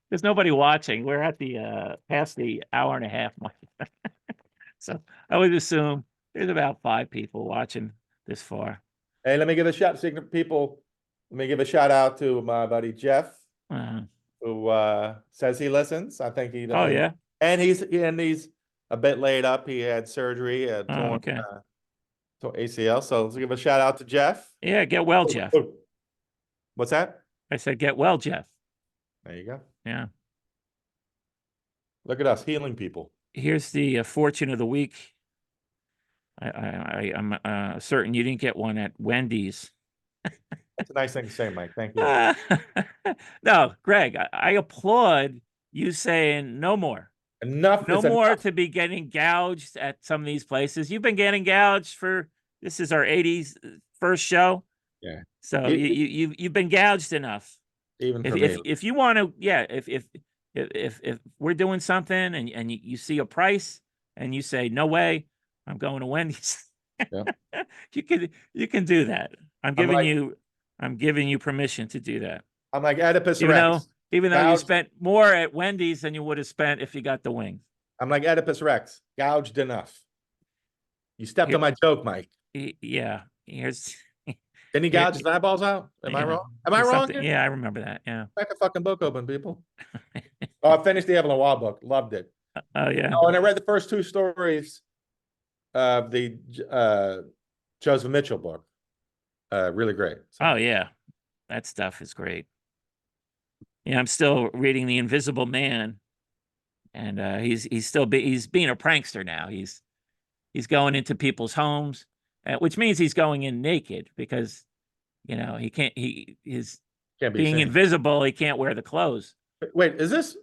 There's nobody watching. We're at the past the hour and a half mark. So I would assume there's about 5 people watching this far. Hey, let me give a shout out to my buddy Jeff, who says he listens. I think he does. Oh yeah. And he's a bit laid up. He had surgery at ACL. So let's give a shout out to Jeff. Yeah, get well, Jeff. What's that? I said get well, Jeff. There you go. Yeah. Look at us healing people. Here's the fortune of the week. I'm certain you didn't get one at Wendy's. That's a nice thing to say, Mike. Thank you. No, Greg, I applaud you saying no more. Enough. No more to be getting gouged at some of these places. You've been getting gouged this is our 80s first show. Yeah. So you've been gouged enough. Even if you want to, if we're doing something and you see a price and you say no way, I'm going to Wendy's. Yeah. you can do that. I'm giving you permission to do that. I'm like Oedipus Rex. Even though you spent more at Wendy's than you would have spent if you got the wings. I'm like Oedipus Rex, gouged enough. You stepped on my joke, Mike. Yeah. Here's. Didn't he gouge his eyeballs out? Am I wrong? Am I wrong? Yeah, I remember that. Yeah. Crack a fucking book open, people. I finished the Evelyn Waugh book. Loved it. Oh, yeah. Oh, and I read the first 2 stories of the Joseph Mitchell book. Really great. So. Oh, yeah. That stuff is great. Yeah, I'm still reading The Invisible Man. And he's being a prankster now. He's going into people's homes. Which means he's going in naked because, he can't, being invisible, he can't wear the clothes. Wait, is this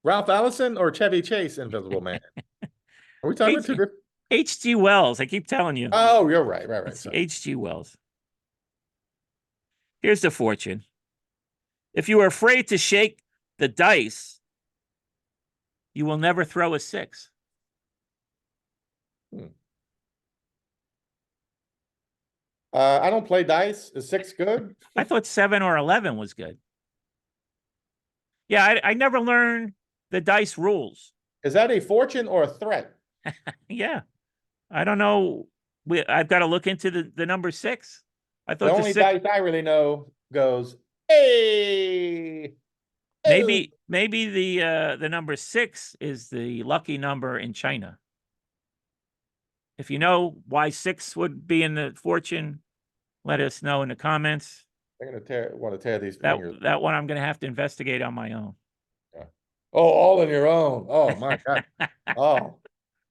Ralph Ellison or Chevy Chase Invisible Man? Are we talking about 2 different? H.G. Wells, I keep telling you. Oh, you're right. H.G. Wells. Here's the fortune. If you are afraid to shake the dice, you will never throw a 6. I don't play dice. Is 6 good? I thought 7 or 11 was good. Yeah, I never learned the dice rules. Is that a fortune or a threat? Yeah. I don't know I've got to look into the number 6. I The thought only dice I really know goes, hey, maybe the number 6 is the lucky number in China. If you know why 6 would be in the fortune, let us know in the comments. they're gonna want to tear these That fingers. that one I'm going to have to investigate on my own. Yeah. Oh, all on your own. Oh my God. Oh,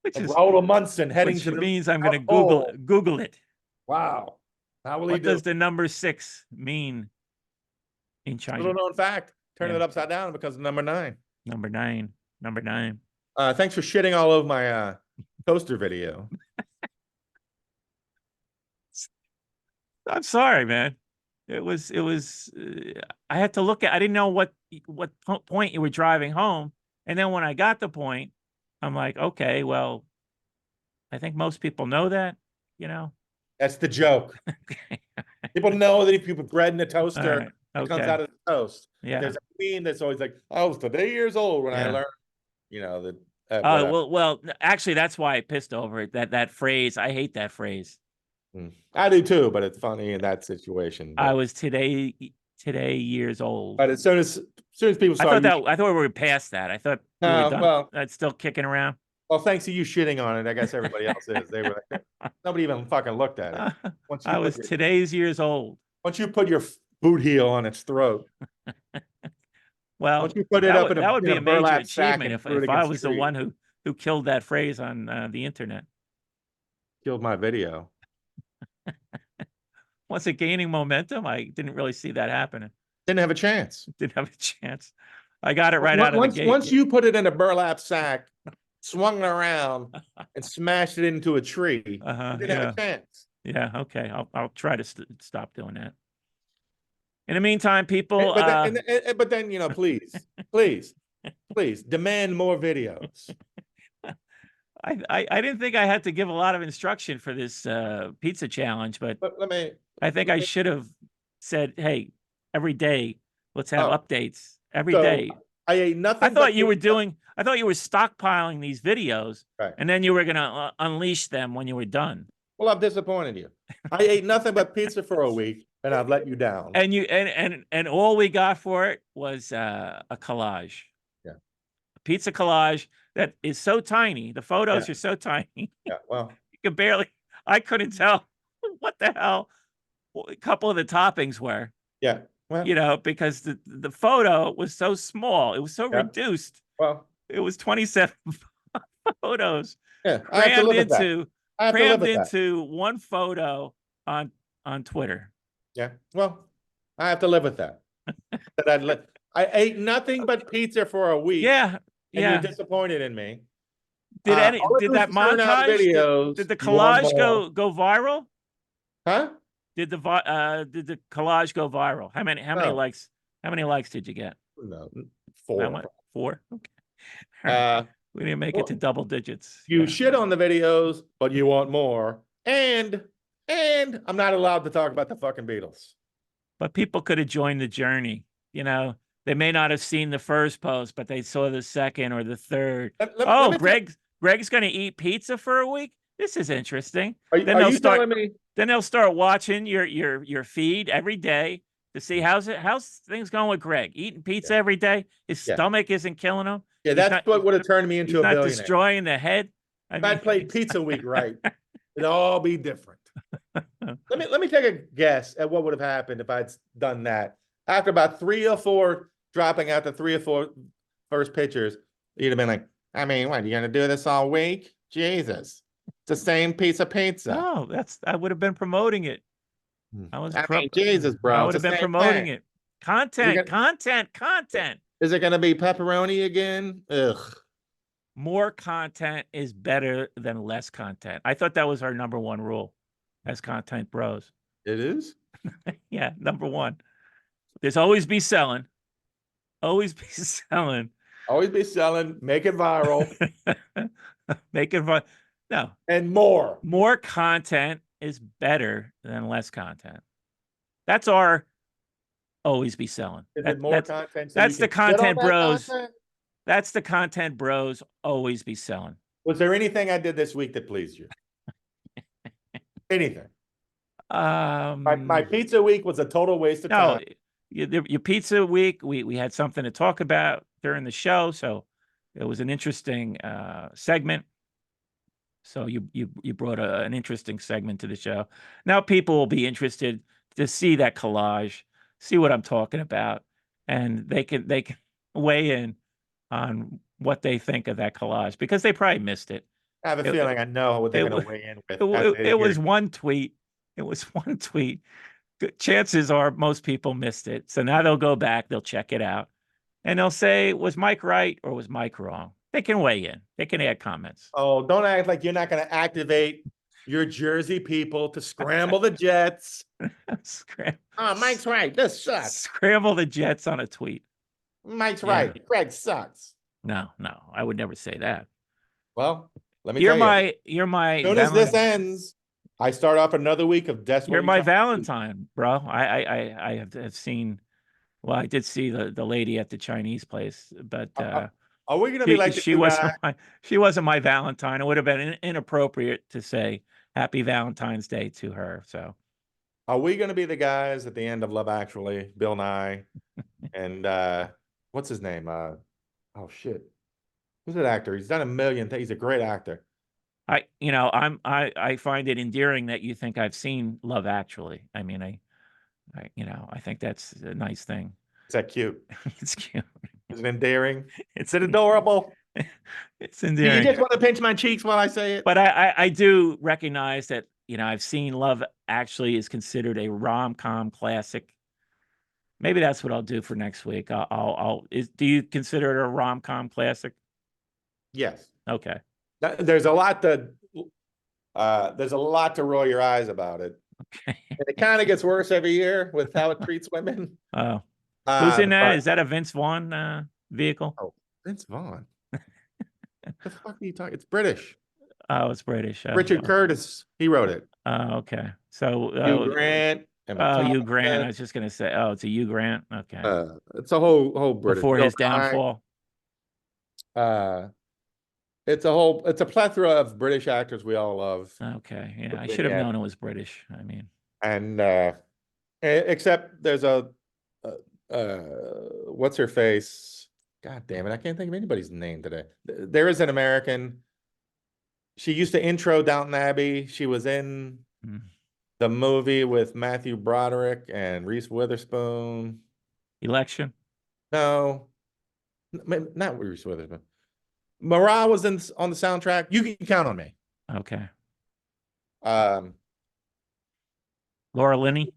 Which is Raoul Munson heading which to the means I'm going to Oh, Google it. wow. How will he What do? does the number 6 mean in China? Little known fact. Turn Yeah. it upside down because of number 9. Number 9. Number 9. Thanks for shitting all over my toaster video. I'm sorry, man. It was I had to look at, I didn't know what point you were driving home. And then when I got the point, I'm like, okay, well, I think most people know that, you know. That's the joke. People know that if you put bread in a toaster, Right. it comes Okay. out of the toast. Yeah. There's a meme that's always like, I was today years old when I Yeah. learned, you know, that. Oh, well, actually, that's why I pissed over it. That phrase, I hate that phrase. I do too, but it's funny in that situation. I was today years old. But as soon as people saw I thought we were past that. I thought we were done. well, That's still kicking around. well, thanks to you shitting on it, I guess everybody else is. They were like, nobody even fucking looked at it. I was today's years old. Once you put your boot heel on its throat. Well, once you put it up in that would be a major burlap sack achievement if I was the one who killed that phrase on the internet. Killed my video. Was it gaining momentum? I didn't really see that happening. Didn't have a chance. Didn't have a chance. I got it right out of the gate. Once you put it in a burlap sack, swung it around, and smashed it into a tree, you didn't have a chance. Yeah, okay. I'll try to stop doing that. In the meantime, people. But then, you know, please demand more videos. I didn't think I had to give a lot of instruction for this pizza challenge, but I think I should have said, hey, every day, let's have updates every day. I ate nothing. I thought you were stockpiling these videos, right, and then you were going to unleash them when you were done. Well, I've disappointed you. I ate nothing but pizza for a week, and I've let you down. And and all we got for it was a collage. Yeah, a pizza collage that is so tiny. The photos are so tiny. Yeah, well, you could barely. I couldn't tell what the hell a couple of the toppings were. Yeah, well, you know, because the photo was so small. It was so reduced. Well, it was 27 photos. Yeah, crammed into one photo on Twitter. Yeah, well, I have to live with that. I ate nothing but pizza for a week. Yeah, and you're disappointed in me. Did that montage videos? Did the collage go viral? Huh? Did the collage go viral? How many likes? How many likes did you get? No, 4. 4. Okay. We didn't make it to double digits. You shit on the videos, but you want more. And I'm not allowed to talk about the fucking Beatles. But people could have joined the journey. You know, they may not have seen the first post, but they saw the second or the third. Greg's going to eat pizza for a week. This is interesting. Then they'll start watching your feed every day to see how's things going with Greg. Eating pizza every day. His stomach isn't killing him. Yeah, that's what would have turned me into a billionaire. Not destroying the head. If I'd played Pizza Week right, it'd all be different. Let me take a guess at what would have happened if I'd done that. After about 3 or 4 dropping out the 3 or 4 first pictures, you'd have been like, I mean, what, you gonna do this all week? Jesus. It's the same piece of pizza. No, I would have been promoting it. Jesus, bro. I would have been promoting it. Content. Is it gonna be pepperoni again? Ugh. More content is better than less content. I thought that was our number 1 rule as content bros. It is? Yeah, number 1. There's always be selling. Always be selling. Always be selling. Make it viral. Make it viral. No. And more. More content is better than less content. That's our always be selling. Is it more content? That's the content bros. That's the content bros always be selling. Was there anything I did this week that pleased you? Anything. My Um, pizza week was a total waste of no, time. your pizza week, we had something to talk about during the show, so it was an interesting segment. So you brought an interesting segment to the show. Now people will be interested to see that collage, see what I'm talking about, and they can weigh in on what they think of that collage because they probably missed it. I have a It feeling I know what they're it going wa- to weigh in with as it they hear. was one tweet. It was one tweet. Chances are most people missed it. So now they'll go back, they'll check it out, and they'll say, was Mike right or was Mike wrong? They can weigh in. They can add comments. Oh, don't act like you're not going to activate your Jersey people to scramble the Jets. Scram- Oh, Mike's right. This sucks. Scramble the Jets on a tweet. Mike's Yeah. right. Greg sucks. No, I would never say that. Well, let me You're tell you. you're my As soon as this ends, I start off another week of desperately. you're my trying to- Valentine, bro. I have seen. Well, I did see the lady at the Chinese place, but Are we going to be like the she two wasn't guys? she wasn't my Valentine. It would have been inappropriate to say Happy Valentine's Day to her. So Are we going to be the guys at the end of Love Actually, Bill Nye, and what's his name? Oh shit, who's that actor? He's done a million things. He's a great actor. I find it endearing that you think I've seen Love Actually. I mean, I think that's a nice thing. Is that cute? It's cute. Is it endearing? It's Is it adorable? It's Do endearing. you just want to pinch my cheeks while I say it? But I do recognize that, I've seen Love Actually is considered a rom-com classic. Maybe that's what I'll do for next week. Do you consider it a rom-com classic? Yes. Okay. There's a lot to roll your eyes about it. Okay. And it kind of gets worse every year with how it treats women. Oh, who's in that? But- Is that a Vince Vaughn vehicle? Oh, Vince Vaughn. The fuck are you talking? It's British. Oh, it's British. Richard Curtis. He wrote it. Oh, okay. So, Hugh Grant. Emma Hugh Grant. I Thompson. was just gonna say, oh, it's a Hugh Grant. Okay. It's a whole British. Before his Bill Nye. downfall. It's a plethora of British actors we all love. Okay. Yeah, I But should have yeah. known it was British. I mean, And except there's what's her face? God damn it, I can't think of anybody's name today. There is an American. She used to intro Downton Abbey. She was in the movie with Matthew Broderick and Reese Witherspoon. Election. No, not Reese Witherspoon. Marat was on the soundtrack. You can count on me. Okay. Huh? Laura Linney.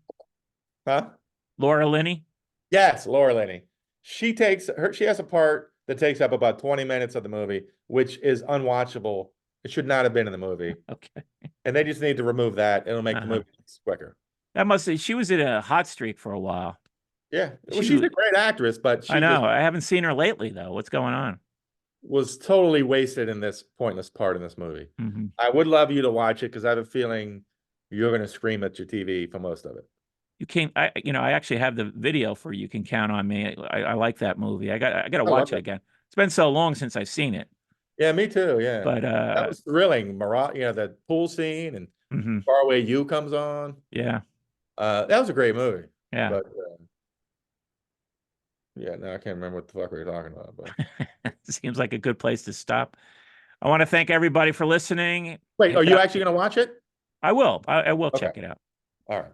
Laura Linney. Yes, Laura Linney. She has a part that takes up about 20 minutes of the movie, which is unwatchable. It should not have been in the movie. Okay. And they just need to remove that. It'll make the movie quicker. She was in a hot streak for a while. Yeah. Well, she's a great actress, but I know. I haven't seen her lately though. What's going on? Was totally wasted in this pointless part in this movie. Mm-hmm. I would love you to watch it because I have a feeling you're going to scream at your TV for most of it. You can't. I actually have the video for You Can Count on Me. I like that movie. I got to watch it again. It's been so long since I've seen it. Yeah, me too. Yeah, but that was thrilling. Marat, the pool scene and Far Away You comes on. Yeah, that was a great movie. Yeah, but yeah, no, I can't remember what the fuck we were talking about. But seems like a good place to stop. I want to thank everybody for listening. Wait, are you actually going to watch it? I will. I will check it out. All right.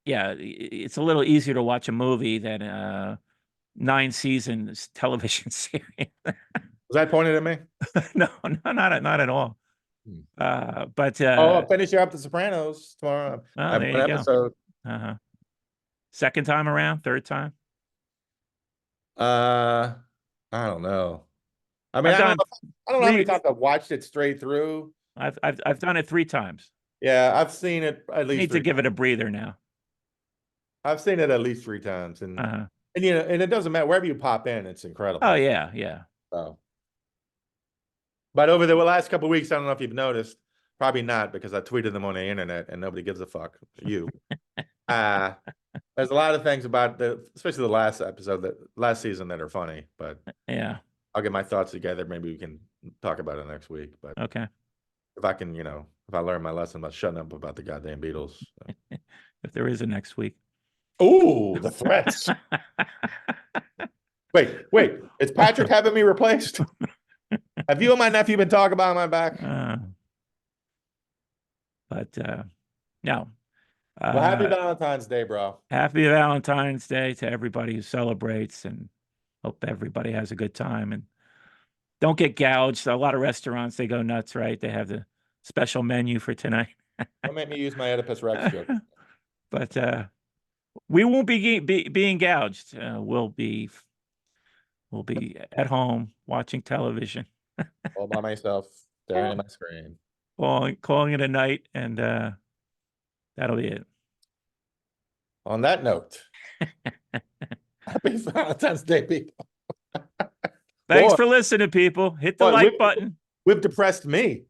Yeah, it's a little easier to watch a movie than a 9-season television series. Was that pointed at me? No, not at all. But I'll finish up The Sopranos tomorrow. Oh, there you go. Episode. Second time around, third time? I don't know. I mean, I don't know how many times I've watched it straight through. I've done it 3 times. Yeah, I've seen it at least. Need to give it a breather now. I've seen it at least 3 times, and and it doesn't matter wherever you pop in, it's incredible. Oh yeah. So, but over the last couple of weeks, I don't know if you've noticed. Probably not, because I tweeted them on the internet and nobody gives a fuck. You. There's a lot of things about especially the last season that are funny, but yeah, I'll get my thoughts together. Maybe we can talk about it next week. But okay, if I can, if I learn my lesson about shutting up about the goddamn Beatles. If there is a next week. Ooh, the threats. Wait. Is Patrick having me replaced? Have you and my nephew been talking about my back? No. Well, happy Valentine's Day, bro. Happy Valentine's Day to everybody who celebrates, and hope everybody has a good time. And don't get gouged. A lot of restaurants, they go nuts, right? They have the special menu for tonight. Don't make me use my Oedipus Rex joke. But we won't be being gouged. We'll be at home watching television. All by myself, staring at my screen. Calling it a night, and that'll be it. On that note, happy Valentine's Day, people. Thanks for listening, people. Hit the like button. We've depressed me.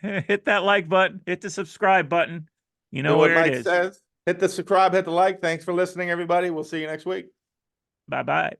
Hit that like button. Hit the subscribe button. You know where it is. Says. Hit the subscribe, hit the like. Thanks for listening, everybody. We'll see you next week. Bye-bye.